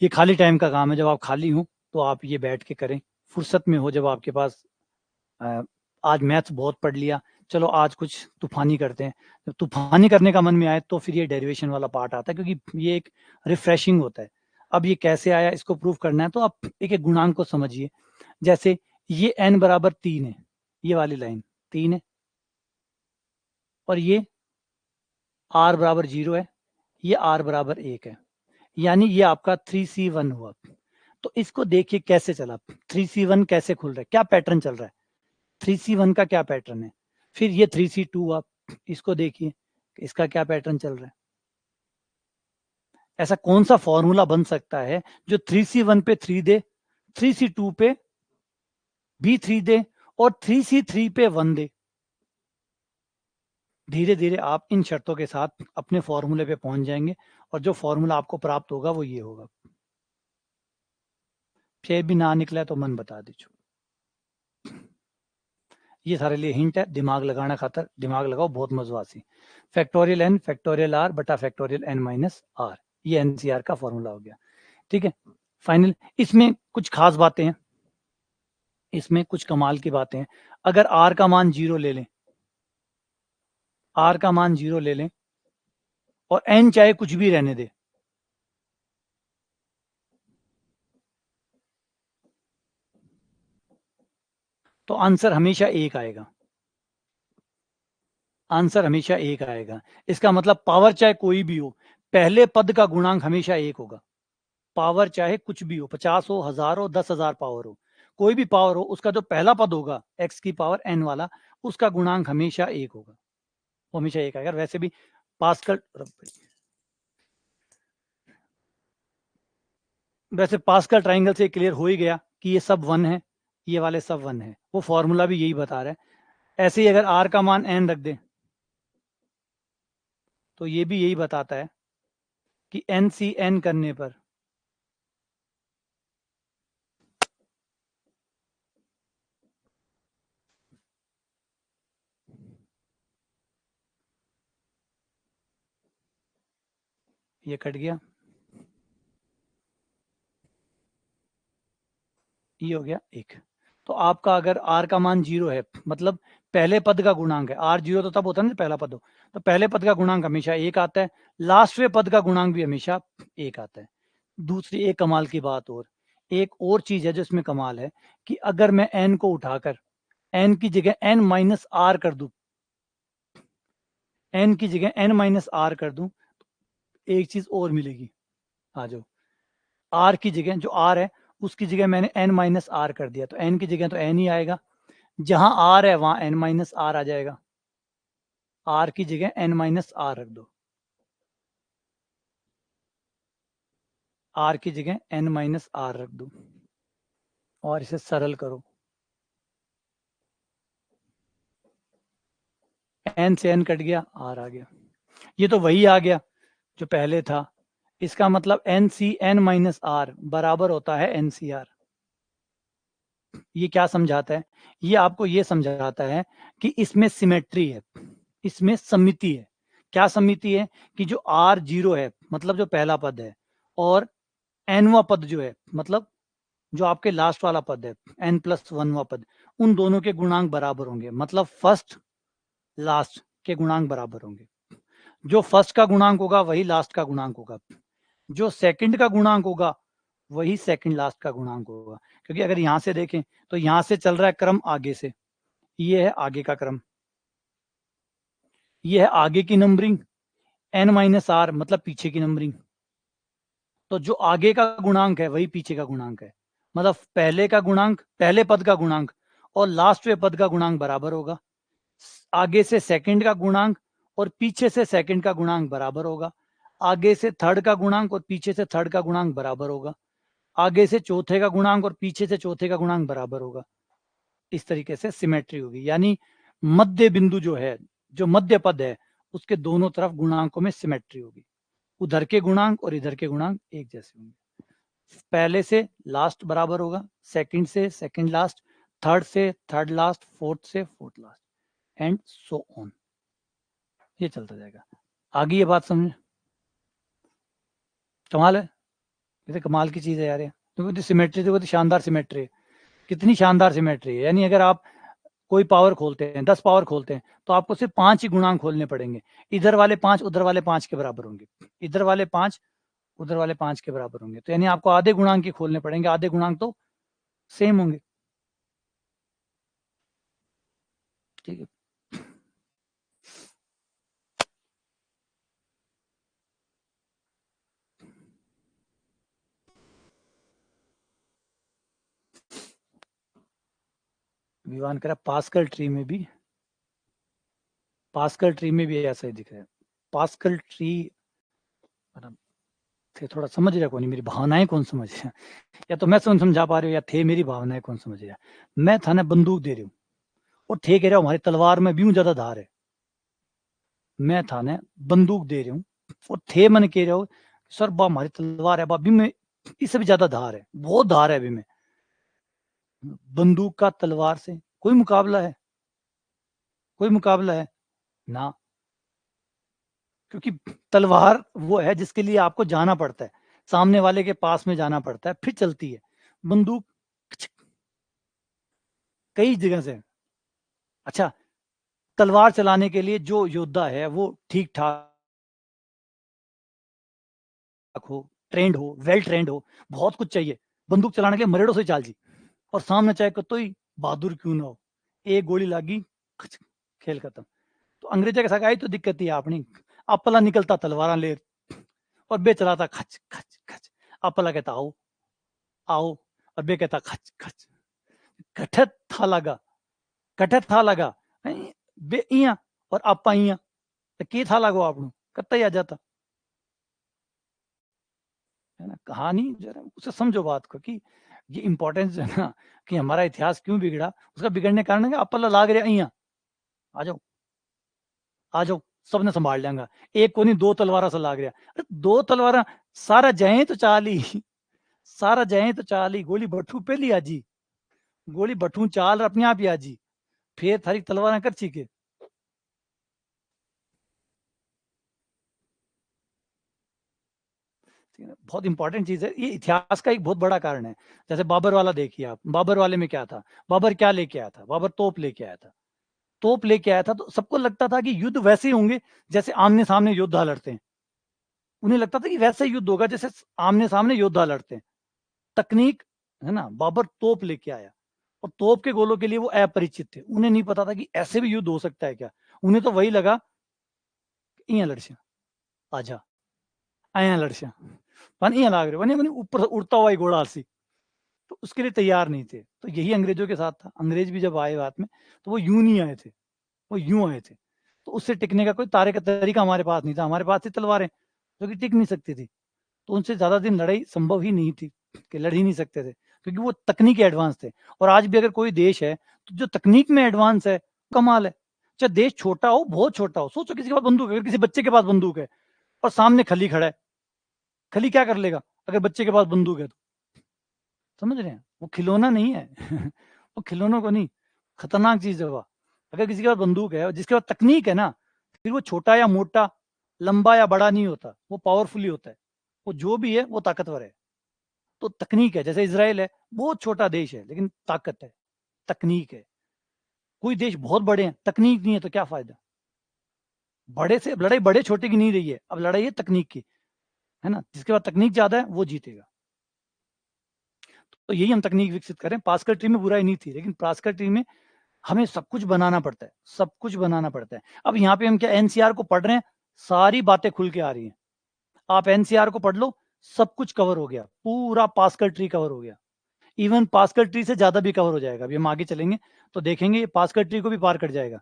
ये खाली टाइम का काम है, जब आप खाली हो तो आप ये बैठ के करें, फुर्सत में हो, जब आपके पास आज मैथ्स बहुत पढ़ लिया, चलो आज कुछ तूफानी करते हैं, जब तूफानी करने का मन में आए तो फिर ये डेरिवेशन वाला पार्ट आता है, क्योंकि ये एक रिफ्रेशिंग होता है। अब ये कैसे आया इसको प्रूव करना है, तो आप एक एक गुणांक को समझिए। जैसे ये n बराबर 3 है, ये वाली लाइन 3 है, और ये r बराबर 0 है, ये r बराबर 1 है, यानी ये आपका 3C1 हुआ। तो इसको देखिए कैसे चला, 3C1 कैसे खुल रहा है, क्या पैटर्न चल रहा है, 3C1 का क्या पैटर्न है। फिर ये 3C2, आप इसको देखिए इसका क्या पैटर्न चल रहा है। ऐसा कौन सा फॉर्मूला बन सकता है जो 3C1 पे 3 दे, 3C2 पे भी 3 दे, और 3C3 पे 1 दे। धीरे धीरे आप इन शर्तों के साथ अपने फॉर्मूले पे पहुंच जाएंगे, और जो फॉर्मूला आपको प्राप्त होगा वो ये होगा। फिर भी ना निकला तो मन बता दीजिए। ये सारे लिए हिंट है, दिमाग लगाना खातर दिमाग लगाओ, बहुत मजवासी। फैक्टोरियल n फैक्टोरियल r बटा फैक्टोरियल n माइनस r, ये एनसीआर का फॉर्मूला हो गया। ठीक है, फाइनल। इसमें कुछ खास बातें हैं, इसमें कुछ कमाल की बातें हैं। अगर r का मान 0 ले लें, r का मान 0 ले लें, और n चाहे कुछ भी रहने दे, तो आंसर हमेशा एक आएगा, आंसर हमेशा एक आएगा। इसका मतलब पावर चाहे कोई भी हो, पहले पद का गुणांक हमेशा एक होगा। पावर चाहे कुछ भी हो, 50 हो, 1000 हो, 10,000 पावर हो, कोई भी पावर हो, उसका जो पहला पद होगा x की पावर n वाला, उसका गुणांक हमेशा एक होगा, वो हमेशा एक आएगा। वैसे भी पास्कल, वैसे पास्कल ट्राइंगल से क्लियर हो ही गया कि ये सब 1 है, ये वाले सब 1 है, वो फॉर्मूला भी यही बता रहा है। ऐसे ही अगर r का मान n रख दे तो ये भी यही बताता है कि NCN करने पर ये कट गया, ये हो गया 1। तो आपका अगर r का मान 0 है, मतलब पहले पद का गुणांक है, r 0 तो तब होता है ना पहला पद हो, तो पहले पद का गुणांक हमेशा 1 आता है, लास्टवें पद का गुणांक भी हमेशा 1 आता है। दूसरी एक कमाल की बात और, एक और चीज है जो इसमें कमाल है, कि अगर मैं n को उठाकर n की जगह n माइनस आर कर दूं, n की जगह n माइनस आर कर दूं, एक चीज और मिलेगी। आ जाओ, r की जगह जो r है उसकी जगह मैंने n माइनस आर कर दिया, तो n की जगह तो n ही आएगा, जहां r है वहां n माइनस आर आ जाएगा, r की जगह n माइनस आर रख दो, r की जगह n माइनस आर रख दो, और इसे सरल करो, n से n कट गया, r आ गया। ये तो वही आ गया जो पहले था, इसका मतलब NCN-R बराबर होता है NCR। ये क्या समझाता है? ये आपको ये समझाता है कि इसमें सिमेट्री है, इसमें समिति है। क्या समिति है? कि जो R0 है, मतलब जो पहला पद है, और nवा पद जो है, मतलब जो आपके लास्ट वाला पद है, n+1वां पद, उन दोनों के गुणांक बराबर होंगे। मतलब फर्स्ट लास्ट के गुणांक बराबर होंगे। जो फर्स्ट का गुणांक होगा वही लास्ट का गुणांक होगा, जो सेकंड का गुणांक होगा वही सेकंड लास्ट का गुणांक होगा। क्योंकि अगर यहां से देखें तो यहां से चल रहा है क्रम आगे से, ये है आगे का क्रम, ये है आगे की नंबरिंग, N-R मतलब पीछे की नंबरिंग। तो जो आगे का गुणांक है वही पीछे का गुणांक है। मतलब पहले का गुणांक, पहले पद का गुणांक और लास्टवें पद का गुणांक बराबर होगा। आगे से सेकंड का गुणांक और पीछे से सेकंड का गुणांक बराबर होगा। आगे से थर्ड का गुणांक और पीछे से थर्ड का गुणांक बराबर होगा। आगे से चौथे का गुणांक और पीछे से चौथे का गुणांक बराबर होगा। इस तरीके से सिमेट्री होगी। यानी मध्य बिंदु जो है, जो मध्य पद है, उसके दोनों तरफ गुणांकों में सिमेट्री होगी। उधर के गुणांक और इधर के गुणांक एक जैसे होंगे। पहले से लास्ट बराबर होगा, सेकंड से सेकंड लास्ट, थर्ड से थर्ड लास्ट, फोर्थ से fourth last, and so on. ये चलता जाएगा। आगे ये बात समझ, कमाल है, ये तो कमाल की चीज है यार। ये तो सिमेट्री, देखो शानदार सिमेट्री है, कितनी शानदार सिमेट्री है। यानी अगर आप कोई पावर खोलते हैं, 10 पावर खोलते हैं, तो आपको सिर्फ 5 ही गुणांक खोलने पड़ेंगे। इधर वाले 5 उधर वाले 5 के बराबर होंगे, इधर वाले 5 उधर वाले 5 के बराबर होंगे। तो यानी आपको आधे गुणांक ही खोलने पड़ेंगे, आधे गुणांक तो सेम होंगे। ठीक है। विवान करा पास्कल ट्री में भी, पास्कल ट्री में भी ऐसा ही दिख रहा है। पास्कल ट्री थे, थोड़ा समझ रहा कौन, मेरी भावनाएं कौन समझ रहा, या तो मैं समझा पा रही हूँ, या थे मेरी भावनाएं कौन समझ रहा। मैं था ना बंदूक दे रही हूँ और थे कह रहा हूँ हमारी तलवार में भी ज्यादा धार है। मैं था ना बंदूक दे रही हूँ और थे मन कह रहे हो सर बा हमारी तलवार है, बा भी में इससे भी ज्यादा धार है, बहुत धार है अभी में। बंदूक का तलवार से कोई मुकाबला है? कोई मुकाबला है ना। क्योंकि तलवार वो है जिसके लिए आपको जाना पड़ता है, सामने वाले के पास में जाना पड़ता है, फिर चलती है। बंदूक कई जगह से, अच्छा, तलवार चलाने के लिए जो योद्धा है वो ठीक ठाक हो, ट्रेंड हो, वेल ट्रेंड हो, बहुत कुछ चाहिए। बंदूक चलाने के लिए मरेड़ों से चाल जी, और सामने चाहे कतई बहादुर क्यों ना हो, एक गोली लागी, खेल खत्म। तो अंग्रेजा के सगाई तो दिक्कत ही आपनी, अपला निकलता तलवारा ले और बे चलाता खच खच खच। अपला कहता आओ आओ और बे कहता खच खच। कठत था लगा, कठत था लगा, बे इया और आपा इया, तो की था लगो आपनू कत्ता ही आ जाता है ना। कहानी जरा उसे समझो बात को, कि ये इंपॉर्टेंस है ना, कि हमारा इतिहास क्यों बिगड़ा, उसका बिगड़ने कारण है कि अपला लाग रहा इया, आ जाओ आ जाओ, सबने संभाल लेंगा। एक को नहीं, दो तलवारा से लाग रहा, अरे दो तलवारा सारा जाए तो चाली, सारा जाए तो चाली, गोली भट्ठू पे लिया जी, गोली भट्ठू चाल अपने आप ही आजी, फिर थारी तलवारा कर चीके। बहुत इंपॉर्टेंट चीज है, ये इतिहास का एक बहुत बड़ा कारण है। जैसे बाबर वाला देखिए आप, बाबर वाले में क्या था, बाबर क्या लेके आया था, बाबर तोप लेके आया था। तोप लेके आया था तो सबको लगता था कि युद्ध वैसे ही होंगे जैसे आमने सामने योद्धा लड़ते हैं। उन्हें लगता था कि वैसे युद्ध होगा जैसे आमने सामने योद्धा लड़ते हैं। तकनीक है ना, बाबर तोप लेके आया और तोप के गोलों के लिए वो अपरिचित थे, उन्हें नहीं पता था कि ऐसे भी युद्ध हो सकता है क्या। उन्हें तो वही लगा, इं लड़सिया आजा, आया लड़सिया वन इं लाग रहे वन ऊपर उड़ता हुआ ही घोड़ा आलसी। तो उसके लिए तैयार नहीं थे। तो यही अंग्रेजों के साथ था। अंग्रेज भी जब आए बात में तो वो यूं नहीं आए थे, वो यूं आए थे। तो उससे टिकने का कोई तारे का तरीका हमारे पास नहीं था, हमारे पास थी तलवारें जो कि टिक नहीं सकती थी। तो उनसे ज्यादा दिन लड़ाई संभव ही नहीं थी, कि लड़ ही नहीं सकते थे, क्योंकि वो तकनीक एडवांस थे। और आज भी अगर कोई देश है तो जो तकनीक में एडवांस है, कमाल है। चाहे देश छोटा हो, बहुत छोटा हो, सोचो किसी के पास बंदूक है, अगर किसी बच्चे के पास बंदूक है और सामने खली खड़ा है, खली क्या कर लेगा अगर बच्चे के पास बंदूक है तो? समझ रहे हैं, वो खिलौना नहीं है वो खिलौनों को नहीं, खतरनाक चीज है वो। अगर किसी के पास बंदूक है, जिसके पास तकनीक है ना, फिर वो छोटा या मोटा, लंबा या बड़ा नहीं होता, वो पावरफुली होता है। वो जो भी है वो ताकतवर है। तो तकनीक है, जैसे इसराइल है, बहुत छोटा देश है लेकिन ताकत है, तकनीक है। कोई देश बहुत बड़े हैं, तकनीक नहीं है तो क्या फायदा? बड़े से लड़ाई बड़े छोटे की नहीं रही है, अब लड़ाई है तकनीक की, है ना। जिसके पास तकनीक ज्यादा है वो जीतेगा। तो यही हम तकनीक विकसित करें। पास्कल ट्री में बुराई नहीं थी, लेकिन पास्कल ट्री में हमें सब कुछ बनाना पड़ता है, सब कुछ बनाना पड़ता है। अब यहाँ पे हम क्या एनसीआर को पढ़ रहे हैं, सारी बातें खुल के आ रही हैं। आप एनसीआर को पढ़ लो, सब कुछ कवर हो गया, पूरा पास्कल ट्री कवर हो गया। इवन पास्कल ट्री से ज्यादा भी कवर हो जाएगा। अभी हम आगे चलेंगे तो देखेंगे ये पास्कल ट्री को भी पार कर जाएगा।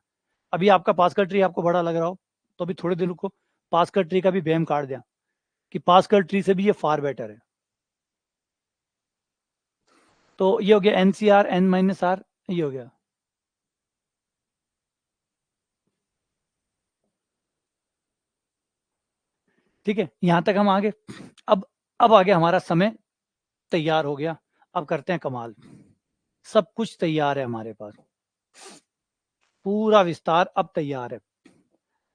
अभी आपका पास्कल ट्री आपको बड़ा लग रहा हो तो अभी थोड़े दिन रुको, पास्कल ट्री का भी बैम काट दिया कि पास्कल ट्री से भी ये फार बेटर है। तो ये हो गया एनसीआर N-R, ये हो गया। ठीक है, यहां तक हम आगे। अब आगे हमारा समय तैयार हो गया। अब करते हैं कमाल। सब कुछ तैयार है हमारे पास, पूरा विस्तार अब तैयार है।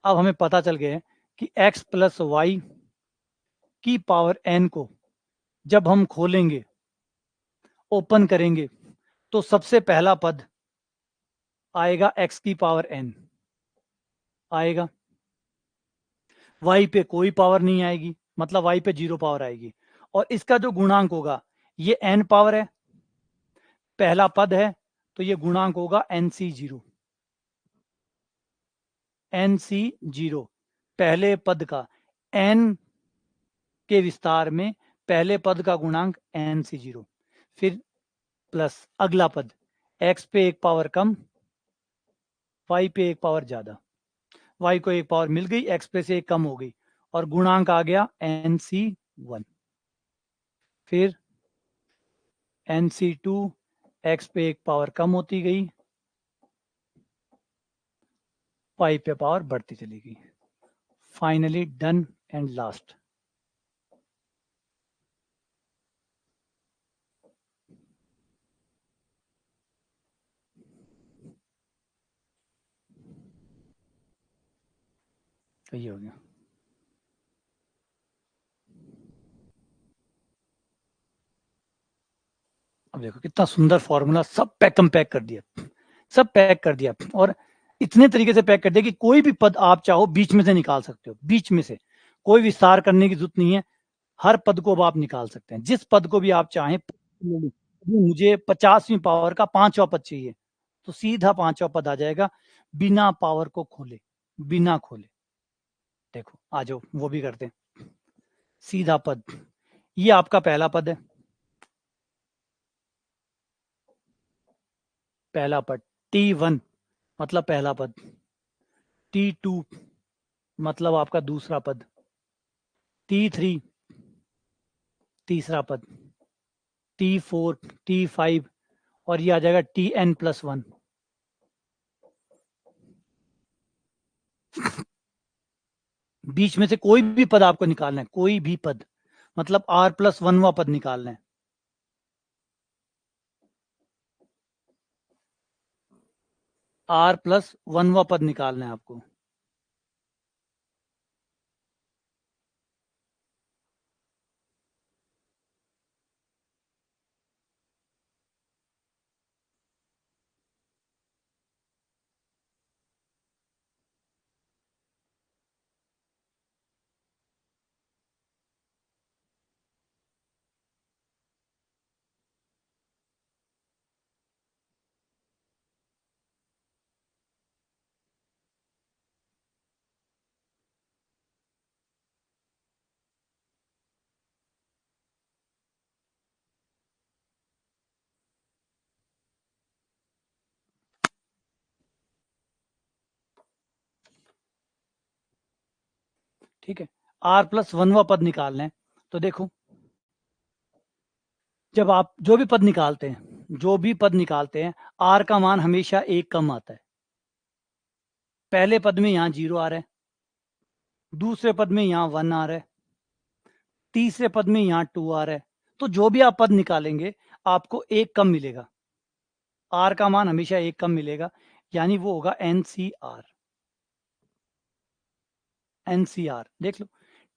अब हमें पता चल गया है कि x प्लस वाई की पावर n को जब हम खोलेंगे, ओपन करेंगे, तो सबसे पहला पद आएगा x की पावर n आएगा। y पे कोई पावर नहीं आएगी, मतलब y पे 0 पावर आएगी। और इसका जो गुणांक होगा, ये n पावर है, पहला पद है, तो ये गुणांक होगा NC0। NC0 पहले पद का, n के विस्तार में पहले पद का गुणांक NC0। फिर प्लस अगला पद, x पे एक पावर कम, y पे एक पावर ज्यादा। y को एक पावर मिल गई, x पे से एक कम हो गई, और गुणांक आ गया NC1। फिर NC2, x पे एक पावर कम होती गई, y पे पावर बढ़ती चली गई। Finally done and last. तो ये हो गया। अब देखो कितना सुंदर फॉर्मूला, सब पैकम पैक कर दिया, सब पैक कर दिया। और इतने तरीके से पैक कर दिया कि कोई भी पद आप चाहो बीच में से निकाल सकते हो, बीच में से कोई विस्तार करने की जरूरत नहीं है। हर पद को अब आप निकाल सकते हैं, जिस पद को भी आप चाहें। मुझे 50वीं पावर का 5वां पद चाहिए, तो सीधा 5वां पद आ जाएगा, बिना पावर को खोले, बिना खोले। देखो आ जाओ, वो भी करते हैं। सीधा पद, ये आपका पहला पद है, पहला पद। T1 मतलब पहला पद, T2 मतलब आपका दूसरा पद, T3 तीसरा पद, T4, T5, और ये आ जाएगा Tn+1। बीच में से कोई भी पद आपको निकालना है, कोई भी पद, मतलब R+1वां पद निकालना है। R+1वां पद निकालना है आपको। ठीक है, R+1वां पद निकालना है। तो देखो, जब आप जो भी पद निकालते हैं, जो भी पद निकालते हैं, R का मान हमेशा एक कम आता है। पहले पद में यहाँ 0 आ रहा है, दूसरे पद में यहाँ 1 आ रहा है, तीसरे पद में यहाँ 2 आ रहा है, तो जो भी आप पद निकालेंगे आपको एक कम मिलेगा, आर का मान हमेशा एक कम मिलेगा, यानी वो होगा एनसीआर। एनसीआर देख लो,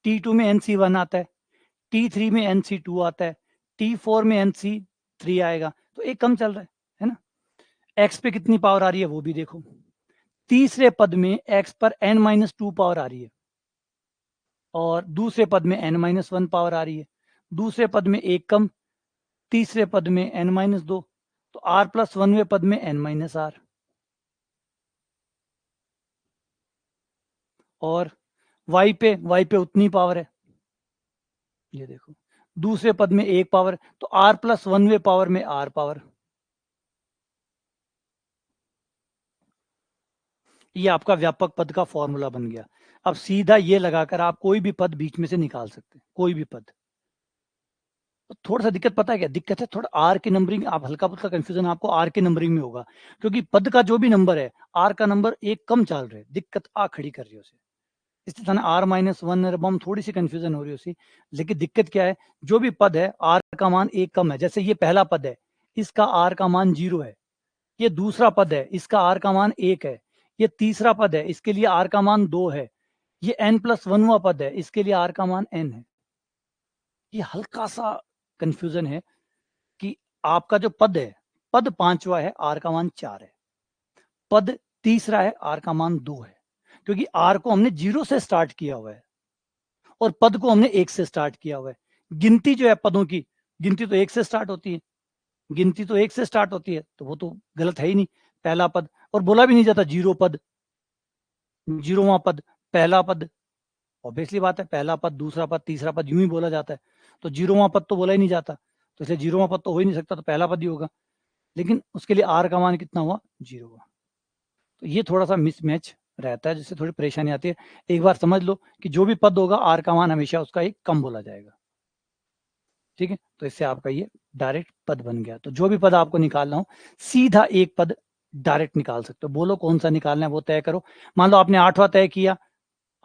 T2 में NC1 आता है, T3 में NC2 आता है, T4 में NC3 आएगा, तो एक कम चल रहा है ना। x पे कितनी पावर आ रही है वो भी देखो, तीसरे पद में x पर n-2 पावर आ रही है, और दूसरे पद में n-1 पावर आ रही है, दूसरे पद में एक कम, तीसरे पद में n-2, तो r+1वें पद में n-r, और y पे उतनी पावर है, ये देखो दूसरे पद में एक पावर, तो r+1वें पावर में r पावर। ये आपका व्यापक पद का फॉर्मूला बन गया। अब सीधा ये लगाकर आप कोई भी पद बीच में से निकाल सकते हैं, कोई भी पद। तो थोड़ा सा दिक्कत पता है क्या दिक्कत है, थोड़ा आर की नंबरिंग, आप हल्का फुल्का कंफ्यूजन आपको आर की नंबरिंग में होगा, क्योंकि पद का जो भी नंबर है आर का नंबर एक कम चल रहा है, दिक्कत आ खड़ी कर रही है उसे, इस तरह R-1 बम थोड़ी सी कंफ्यूजन हो रही है उसी। लेकिन दिक्कत क्या है, जो भी पद है आर का मान एक कम है, जैसे ये पहला पद है इसका आर का मान 0 है, ये दूसरा पद है इसका आर का मान 1 है, ये तीसरा पद है इसके लिए आर का मान 2 है, ये n+1वां पद है इसके लिए आर का मान n है। ये हल्का सा कंफ्यूजन है कि आपका जो पद है, पद पांचवा है आर का मान 4 है, पद तीसरा है आर का मान 2 है, क्योंकि आर को हमने 0 से स्टार्ट किया हुआ है और पद को हमने 1 से स्टार्ट किया हुआ है। गिनती जो है पदों की, गिनती तो 1 से स्टार्ट होती है, गिनती तो 1 से स्टार्ट होती है, तो वो तो गलत है ही नहीं, पहला पद, और बोला भी नहीं जाता 0 पद, 0वां पद, पहला पद, ऑब्वियसली बात है, पहला पद दूसरा पद तीसरा पद यूं ही बोला जाता है, तो 0वां पद तो बोला ही नहीं जाता, तो इसलिए 0वां पद तो हो ही नहीं सकता, तो पहला पद ही होगा, लेकिन उसके लिए आर का मान कितना हुआ 0 हुआ। तो ये थोड़ा सा मिसमैच रहता है, जिससे थोड़ी परेशानी आती है। एक बार समझ लो कि जो भी पद होगा आर का मान हमेशा उसका एक कम बोला जाएगा, ठीक है। तो इससे आपका ये डायरेक्ट पद बन गया। तो जो भी पद आपको निकालना हो सीधा एक पद डायरेक्ट निकाल सकते हो, बोलो कौन सा निकालना है वो तय करो। मान लो आपने 8वां तय किया,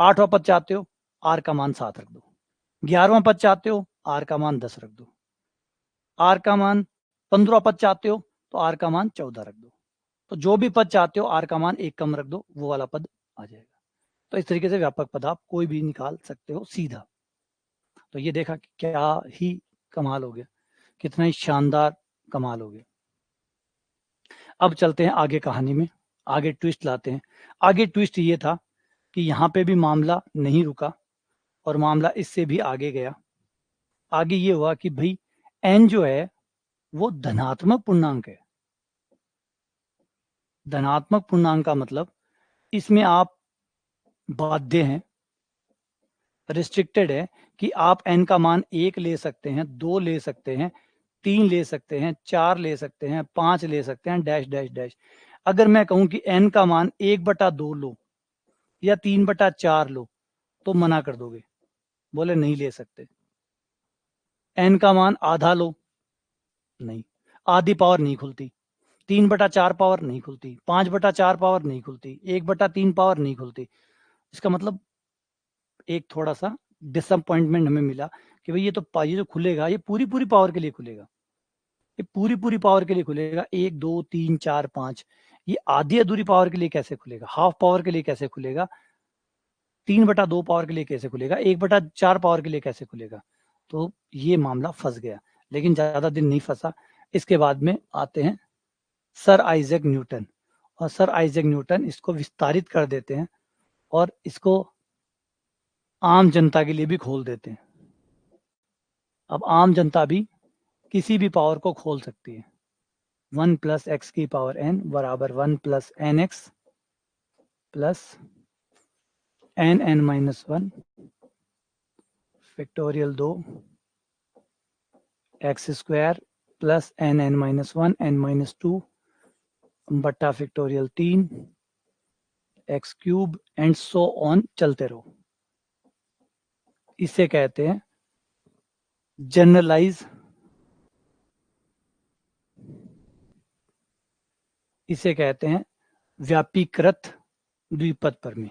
8वां पद चाहते हो आर का मान 7 रख दो, 11वां पद चाहते हो आर का मान 10 रख दो, आर का मान 15वां पद चाहते हो तो आर का मान 14 रख दो, तो जो भी पद चाहते हो आर का मान एक कम रख दो, वो वाला पद आ जाएगा। तो इस तरीके से व्यापक पद आप कोई भी निकाल सकते हो सीधा। तो ये देखा कि क्या ही कमाल हो गया, कितना ही शानदार कमाल हो गया। अब चलते हैं आगे कहानी में, आगे ट्विस्ट लाते हैं। आगे ट्विस्ट ये था कि यहाँ पे भी मामला नहीं रुका और मामला इससे भी आगे गया। आगे ये हुआ कि भाई n जो है वो धनात्मक पूर्णांक है। धनात्मक पूर्णांक का मतलब इसमें आप बाध्य हैं, रिस्ट्रिक्टेड है कि आप n का मान 1 ले सकते हैं, 2 ले सकते हैं, 3 ले सकते हैं, 4 ले सकते हैं, 5 ले सकते हैं, डैश डैश डैश। अगर मैं कहूं कि n का मान 1/2 लो या 3/4 लो तो मना कर दोगे, बोले नहीं ले सकते। n का मान आधा लो, नहीं, आधी पावर नहीं खुलती, 3/4 पावर नहीं खुलती, 5/4 पावर नहीं खुलती, 1/3 पावर नहीं खुलती। इसका मतलब एक थोड़ा सा डिसअपॉइंटमेंट हमें मिला कि भाई ये जो खुलेगा ये पूरी पूरी पावर के लिए खुलेगा, ये पूरी पूरी पावर के लिए खुलेगा, 1 2 3 4 5, ये आधी अधूरी पावर के लिए कैसे खुलेगा, हाफ पावर के लिए कैसे खुलेगा, 3/2 पावर के लिए कैसे खुलेगा, 1/4 पावर के लिए कैसे खुलेगा। तो ये मामला फंस गया, लेकिन ज्यादा दिन नहीं फंसा। इसके बाद में आते हैं सर आइजैक न्यूटन, और सर आइजैक न्यूटन इसको विस्तारित कर देते हैं और इसको आम जनता के लिए भी खोल देते हैं। अब आम जनता भी किसी भी पावर को खोल सकती है। 1 + x की पावर n बराबर 1 + nx plus n(n-1) factorial 2 x² plus n(n-1) n-2 बट्टा factorial 3 x³ and so on, चलते रहो। इसे कहते हैं जनरलाइज, इसे कहते हैं व्यापीकृत द्विपद प्रमेय।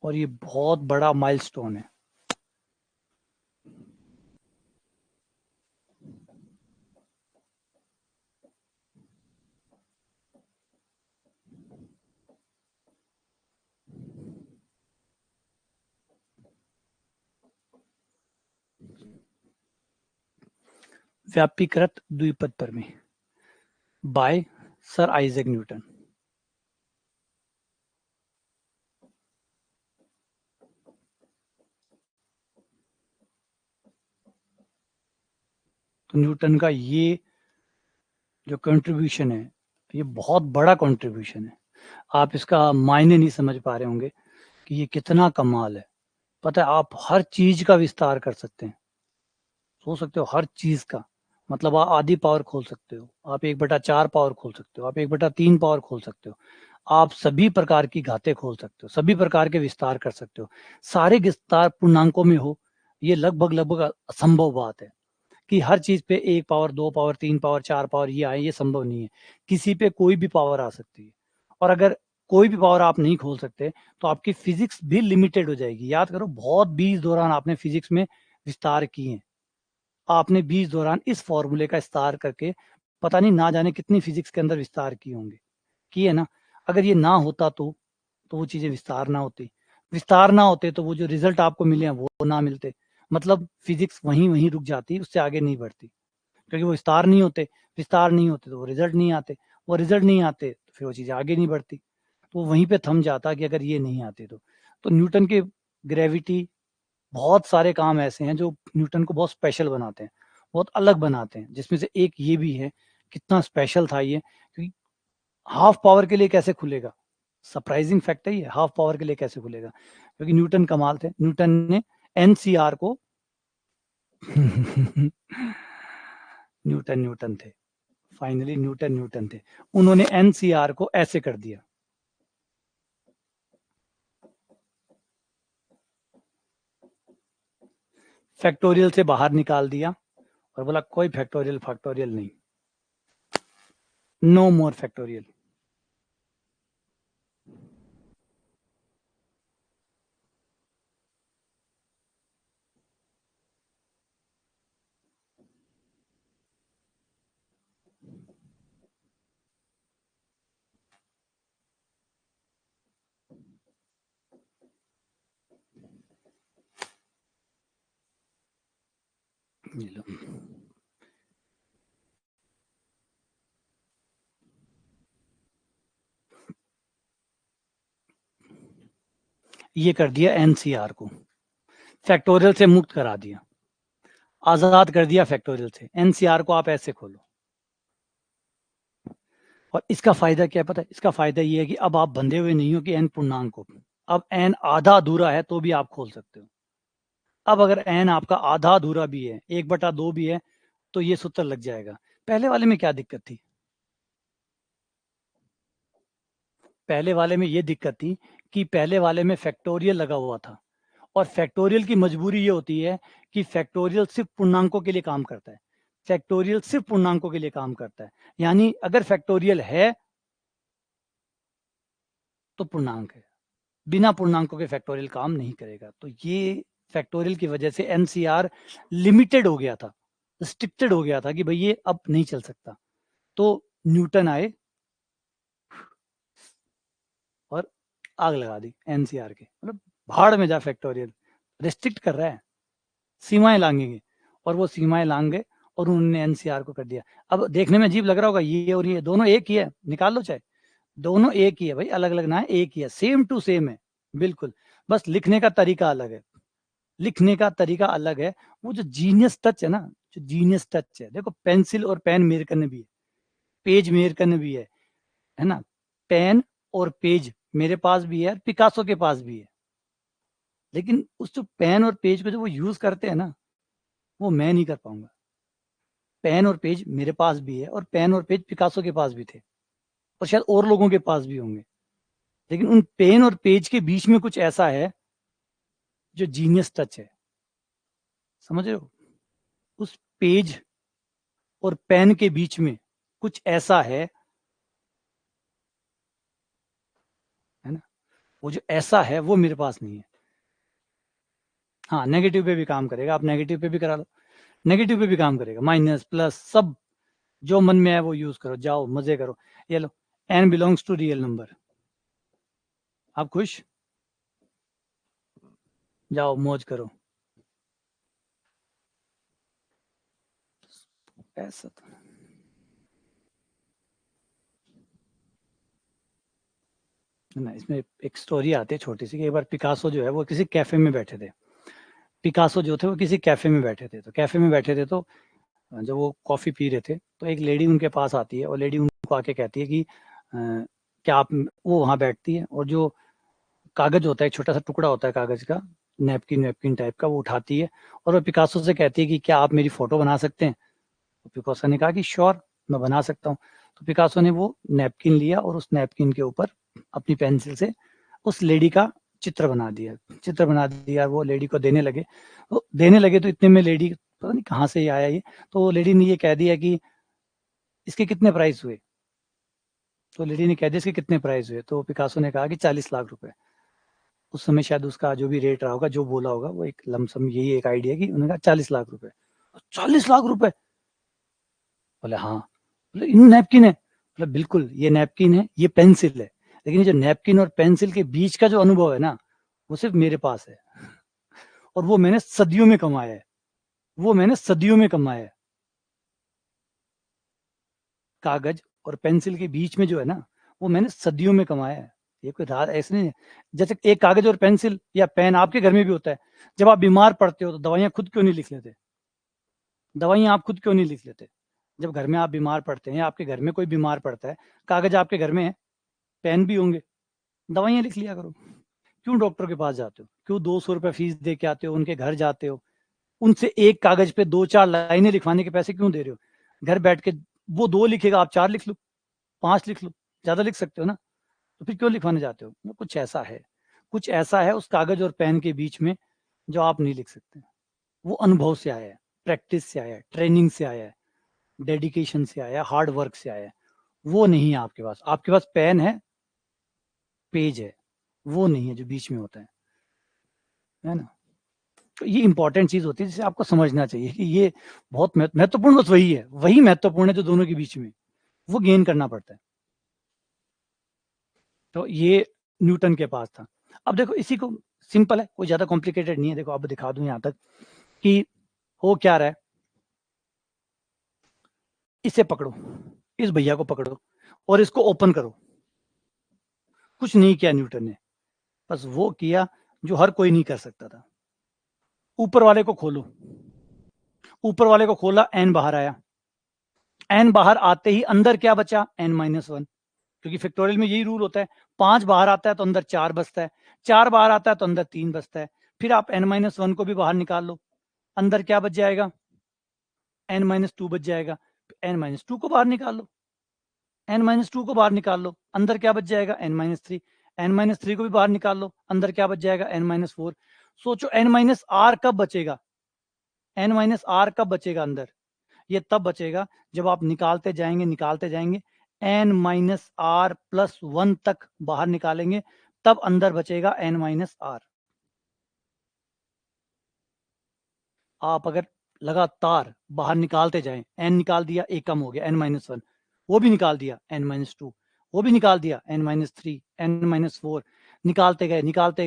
और ये बहुत बड़ा माइलस्टोन है। व्यापीकृत द्विपद प्रमेय बाय सर आइजैक न्यूटन। तो न्यूटन का ये जो कंट्रीब्यूशन है, ये बहुत बड़ा कंट्रीब्यूशन है। आप इसका मायने नहीं समझ पा रहे होंगे कि ये कितना कमाल है। पता है, आप हर चीज का विस्तार कर सकते हैं, सोच सकते हो हर चीज का। मतलब आप आधी पावर खोल सकते हो, आप 1/4 पावर खोल सकते हो, आप 1/3 पावर खोल सकते हो, आप सभी प्रकार की घातें खोल सकते हो, सभी प्रकार के विस्तार कर सकते हो। सारे विस्तार पूर्णांकों में हो, ये लगभग लगभग असंभव बात है कि हर चीज पे 1 पावर 2 पावर 3 पावर 4 पावर ये आए, ये संभव नहीं है। किसी पे कोई भी पावर आ सकती है। और अगर कोई भी पावर आप नहीं खोल सकते तो आपकी फिजिक्स भी लिमिटेड हो जाएगी। याद करो, बहुत बीच दौरान आपने फिजिक्स में विस्तार किए हैं। आपने बीच दौरान इस फॉर्मूले का विस्तार करके पता नहीं ना जाने कितनी फिजिक्स के अंदर विस्तार किए होंगे, किए ना। अगर ये ना होता तो वो चीजें विस्तार ना होती, विस्तार ना होते तो वो जो रिजल्ट आपको मिले हैं वो ना मिलते। मतलब फिजिक्स वहीं वहीं रुक जाती, उससे आगे नहीं बढ़ती, क्योंकि वो विस्तार नहीं होते। विस्तार नहीं होते तो वो रिजल्ट नहीं आते, वो रिजल्ट नहीं आते तो फिर वो चीजें आगे नहीं बढ़ती। तो वो वहीं पे थम जाता कि अगर ये नहीं आते तो न्यूटन के ग्रेविटी, बहुत सारे काम ऐसे हैं जो न्यूटन को बहुत स्पेशल बनाते हैं, बहुत अलग बनाते हैं, जिसमें से एक ये भी है। कितना स्पेशल था ये, क्योंकि हाफ पावर के लिए कैसे खुलेगा, सरप्राइजिंग फैक्ट है ये, हाफ पावर के लिए कैसे खुलेगा। क्योंकि न्यूटन कमाल थे, न्यूटन ने एनसीआर को न्यूटन न्यूटन थे, फाइनली न्यूटन न्यूटन थे। उन्होंने एनसीआर को ऐसे कर दिया, फैक्टोरियल से बाहर निकाल दिया और बोला कोई फैक्टोरियल फैक्टोरियल नहीं, नो मोर फैक्टोरियल। ये कर दिया एनसीआर को, फैक्टोरियल से मुक्त करा दिया, आजाद कर दिया फैक्टोरियल से। एनसीआर को आप ऐसे खोलो। और इसका फायदा क्या है पता है? इसका फायदा ये है कि अब आप बंधे हुए नहीं हो कि एन पूर्णांक को। अब एन आधा अधूरा है तो भी आप खोल सकते हो। अब अगर एन आपका आधा अधूरा भी है, 1/2 भी है, तो ये सूत्र लग जाएगा। पहले वाले में क्या दिक्कत थी? पहले वाले में ये दिक्कत थी कि पहले वाले में फैक्टोरियल लगा हुआ था, और फैक्टोरियल की मजबूरी ये होती है कि फैक्टोरियल सिर्फ पूर्णांकों के लिए काम करता है। फैक्टोरियल सिर्फ पूर्णांकों के लिए काम करता है, यानी अगर फैक्टोरियल है तो पूर्णांक है, बिना पूर्णांकों के फैक्टोरियल काम नहीं करेगा। तो ये फैक्टोरियल की वजह से एनसीआर लिमिटेड हो गया था, रिस्ट्रिक्टेड हो गया था कि भाई ये अब नहीं चल सकता। तो न्यूटन आए और आग लगा दी एनसीआर के, मतलब भाड़ में जा फैक्टोरियल, रिस्ट्रिक्ट कर रहा है, सीमाएं लांघेंगे। और वो सीमाएं लांग गए और उन्होंने एनसीआर को कर दिया। अब देखने में अजीब लग रहा होगा, ये और ये दोनों एक ही है, निकाल लो चाहे, दोनों एक ही है भाई, अलग अलग ना है, एक ही है, सेम टू सेम है बिल्कुल। बस लिखने का तरीका अलग है, लिखने का तरीका अलग है। वो जो जीनियस टच है ना, जो जीनियस टच है, देखो पेंसिल और पेन मेरे कने भी है, पेज मेरे कने भी है ना। पेन और पेज मेरे पास भी है और पिकासो के पास भी है। लेकिन उस जो पेन और पेज को जो वो यूज करते हैं ना, वो मैं नहीं कर पाऊंगा। पेन और पेज मेरे पास भी है, और पेन और पेज पिकासो के पास भी थे, और शायद और लोगों के पास भी होंगे। लेकिन उन पेन और पेज के बीच में कुछ ऐसा है जो जीनियस टच है, समझ रहे हो? उस पेज और पेन के बीच में कुछ ऐसा है ना। वो जो ऐसा है वो मेरे पास नहीं है। हाँ, नेगेटिव पे भी काम करेगा, आप नेगेटिव पे भी करा लो, नेगेटिव पे भी काम करेगा, माइनस प्लस सब जो मन में है वो यूज करो, जाओ मजे करो। ये लो, n belongs to real number, आप खुश, जाओ मौज करो। ऐसा तो ना, इसमें एक स्टोरी आती है छोटी सी कि एक बार पिकासो जो है वो किसी कैफे में बैठे थे। पिकासो जो थे वो किसी कैफे में बैठे थे, तो कैफे में बैठे थे तो जब वो कॉफी पी रहे थे तो एक लेडी उनके पास आती है और लेडी उनको आके कहती है कि क्या आप, वो वहां बैठती है और जो कागज होता है, एक छोटा सा टुकड़ा होता है कागज का, नैपकिन वैपकिन टाइप का, वो उठाती है और वो पिकासो से कहती है कि क्या आप मेरी फोटो बना सकते हैं। तो पिकासो ने कहा कि श्योर, मैं बना सकता हूँ। तो पिकासो ने वो नैपकिन लिया और उस नैपकिन के ऊपर अपनी पेंसिल से उस लेडी का चित्र बना दिया, चित्र बना दिया, वो लेडी को देने लगे। तो देने लगे तो इतने में लेडी, पता नहीं कहाँ से ये आया ये, तो लेडी ने ये कह दिया कि इसके कितने प्राइस हुए। तो लेडी ने कह दिया इसके कितने प्राइस हुए, तो पिकासो ने कहा कि 40 लाख रुपए। उस समय शायद उसका जो भी रेट रहा होगा, जो बोला होगा, वो एक लमसम यही एक आइडिया कि उन्होंने कहा 40 लाख रुपए। 40 लाख रुपए, बोले हाँ। बोले इन नैपकिन है, बोले बिल्कुल ये नैपकिन है, ये पेंसिल है, लेकिन ये जो नैपकिन और पेंसिल के बीच का जो अनुभव है ना, वो सिर्फ मेरे पास है, और वो मैंने सदियों में कमाया है, वो मैंने सदियों में कमाया है। कागज और पेंसिल के बीच में जो है ना, वो मैंने सदियों में कमाया है। ये कोई रात ऐसे नहीं है। जैसे एक कागज और पेंसिल या पेन आपके घर में भी होता है, जब आप बीमार पड़ते हो तो दवाइयां खुद क्यों नहीं लिख लेते, दवाइयां आप खुद क्यों नहीं लिख लेते। जब घर में आप बीमार पड़ते हैं, आपके घर में कोई बीमार पड़ता है, कागज आपके घर में है, पेन भी होंगे, दवाइयां लिख लिया करो। क्यों डॉक्टर के पास जाते हो, क्यों 200 रुपये फीस दे के आते हो, उनके घर जाते हो, उनसे एक कागज पे 2-4 लाइनें लिखवाने के पैसे क्यों दे रहे हो। घर बैठ के वो 2 लिखेगा, आप 4 लिख लो, 5 लिख लो, ज्यादा लिख सकते हो ना, तो फिर क्यों लिखवाने जाते हो। वो कुछ ऐसा है, कुछ ऐसा है उस कागज और पेन के बीच में जो आप नहीं लिख सकते। वो अनुभव से आया है, प्रैक्टिस से आया है, ट्रेनिंग से आया है, डेडिकेशन से आया है, हार्ड वर्क से आया है। वो नहीं है आपके पास, आपके पास पेन है, पेज है, वो नहीं है जो बीच में होता है ना। तो ये इंपॉर्टेंट चीज होती है जिसे आपको समझना चाहिए कि ये बहुत महत्वपूर्ण, बस वही है, वही महत्वपूर्ण है जो दोनों के बीच में, वो गेन करना पड़ता है। तो ये न्यूटन के पास था। अब देखो इसी को, सिंपल है, कोई ज्यादा कॉम्प्लिकेटेड नहीं है। देखो अब दिखा दूं यहाँ तक कि हो क्या रहा है। इसे पकड़ो, इस भैया को पकड़ो और इसको ओपन करो। कुछ नहीं किया न्यूटन ने, बस वो किया जो हर कोई नहीं कर सकता था। ऊपर वाले को खोलो, ऊपर वाले को खोला, एन बाहर आया, एन बाहर आते ही अंदर क्या बचा, n-1, क्योंकि फैक्टोरियल में यही रूल होता है। 5 बाहर आता है तो अंदर 4 बचता है, 4 बाहर आता है तो अंदर 3 बचता है। फिर आप n-1 को भी बाहर निकाल लो, अंदर क्या बच जाएगा, n-2 बच जाएगा। n-2 को बाहर निकाल लो, n-2 को बाहर निकाल लो, अंदर क्या बच जाएगा, n-3। n-3 को भी बाहर निकाल लो, अंदर क्या बच जाएगा, n-4। सोचो n-r कब बचेगा, n-r कब बचेगा अंदर। ये तब बचेगा जब आप निकालते जाएंगे, निकालते जाएंगे, n-r+1 तक बाहर निकालेंगे, तब अंदर बचेगा n-r। आप अगर लगातार बाहर निकालते जाएं, n निकाल दिया, एक कम हो गया, n-1, वो भी निकाल दिया, n-2, वो भी निकाल दिया, n-3, n-4, निकालते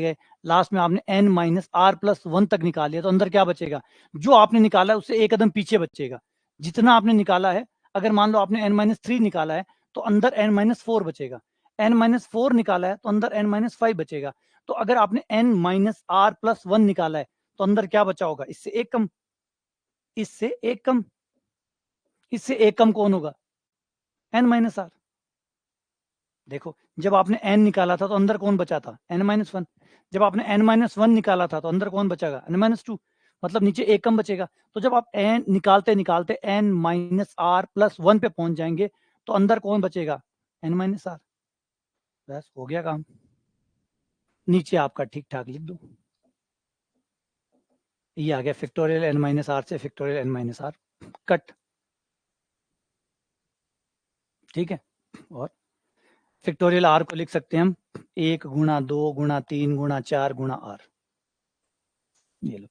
गए, लास्ट में आपने n-r+1 तक निकाल लिया, तो अंदर क्या बचेगा, जो आपने निकाला है उससे एक कदम पीछे बचेगा। जितना आपने निकाला है, अगर मान लो आपने n-3 निकाला है तो अंदर n-4 बचेगा, n-4 निकाला है तो अंदर n-5 बचेगा। तो अगर आपने n-r+1 निकाला है तो अंदर क्या बचा होगा, इससे एक कम, इससे एक कम, इससे एक कम कौन होगा, n-r। देखो जब आपने n निकाला था तो अंदर कौन बचा था, n-1। जब आपने n-1 निकाला था तो अंदर कौन बचागा, n-2, मतलब नीचे एक कम बचेगा। तो जब आप n निकालते निकालते n-r+1 पे पहुंच जाएंगे तो अंदर कौन बचेगा, n-r। बस हो गया काम, नीचे आपका ठीक ठाक लिख दो, ये आ गया फैक्टोरियल n-r से फैक्टोरियल n-r कट। ठीक है, और फैक्टोरियल आर को लिख सकते हैं हम 1 गुणा 2 गुणा 3 गुणा 4 गुणा आर। ये लो।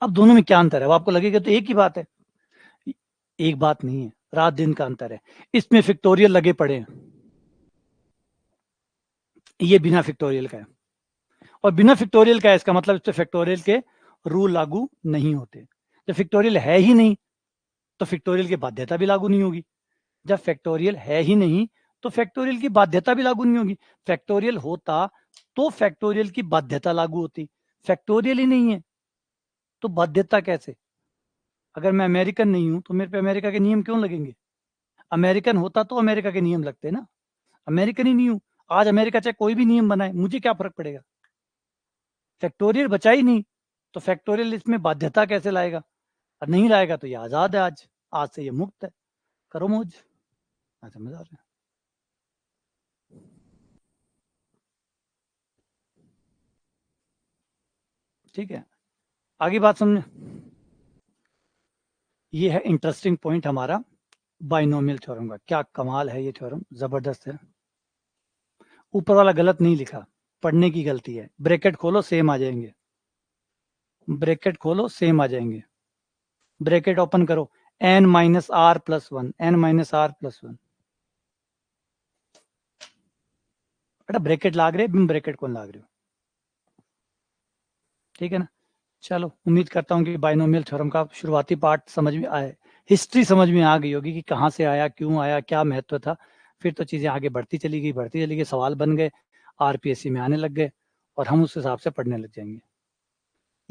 अब दोनों में क्या अंतर है? वो आपको लगेगा तो एक ही बात है। एक बात नहीं है, रात दिन का अंतर है। इसमें फैक्टोरियल लगे पड़े हैं, ये बिना फैक्टोरियल का है। और बिना फैक्टोरियल का है इसका मतलब इस पे फैक्टोरियल के रूल लागू नहीं होते। जब फैक्टोरियल है ही नहीं तो फैक्टोरियल की बाध्यता भी लागू नहीं होगी। जब फैक्टोरियल है ही नहीं तो फैक्टोरियल की बाध्यता भी लागू नहीं होगी। फैक्टोरियल होता तो फैक्टोरियल की बाध्यता लागू होती। फैक्टोरियल ही नहीं है तो बाध्यता कैसे? अगर मैं अमेरिकन नहीं हूं तो मेरे पे अमेरिका के नियम क्यों लगेंगे? अमेरिकन होता तो अमेरिका के नियम लगते ना। अमेरिकन ही नहीं हूं, आज अमेरिका चाहे कोई भी नियम बनाए, मुझे क्या फर्क पड़ेगा? फैक्टोरियल बचा ही नहीं तो फैक्टोरियल इसमें बाध्यता कैसे लाएगा? और नहीं लाएगा तो ये आजाद है, आज से ये मुक्त है, करो मौज। समझ आ रहा है? ठीक है, आगे बात समझे। ये है इंटरेस्टिंग पॉइंट हमारा बाइनोमियल थ्योरम का। क्या कमाल है ये थ्योरम, जबरदस्त है। ऊपर वाला गलत नहीं लिखा, पढ़ने की गलती है। ब्रैकेट खोलो सेम आ जाएंगे, ब्रैकेट खोलो सेम आ जाएंगे। ब्रैकेट ओपन करो, n minus R plus 1, n minus R plus 1। बेटा ब्रैकेट लाग रहे, बिन ब्रैकेट कौन लाग रहे हो? ठीक है ना। चलो, उम्मीद करता हूँ कि बाइनोमियल थ्योरम का शुरुआती पार्ट समझ में आए, हिस्ट्री समझ में आ गई होगी कि कहाँ से आया, क्यों आया, क्या महत्व था। फिर तो चीज़ें आगे बढ़ती चली गई, सवाल बन गए, आरपीएससी में आने लग गए और हम उस हिसाब से पढ़ने लग जाएंगे।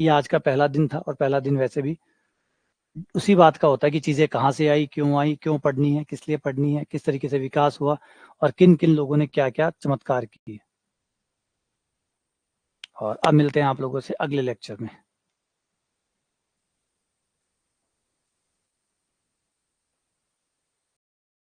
ये आज का पहला दिन था और पहला दिन वैसे भी उसी बात का होता है कि चीज़ें कहाँ से आई, क्यों पढ़नी है, किस लिए पढ़नी है, किस तरीके से विकास हुआ और किन किन लोगों ने क्या क्या चमत्कार किए। और अब मिलते हैं आप लोगों से अगले लेक्चर में।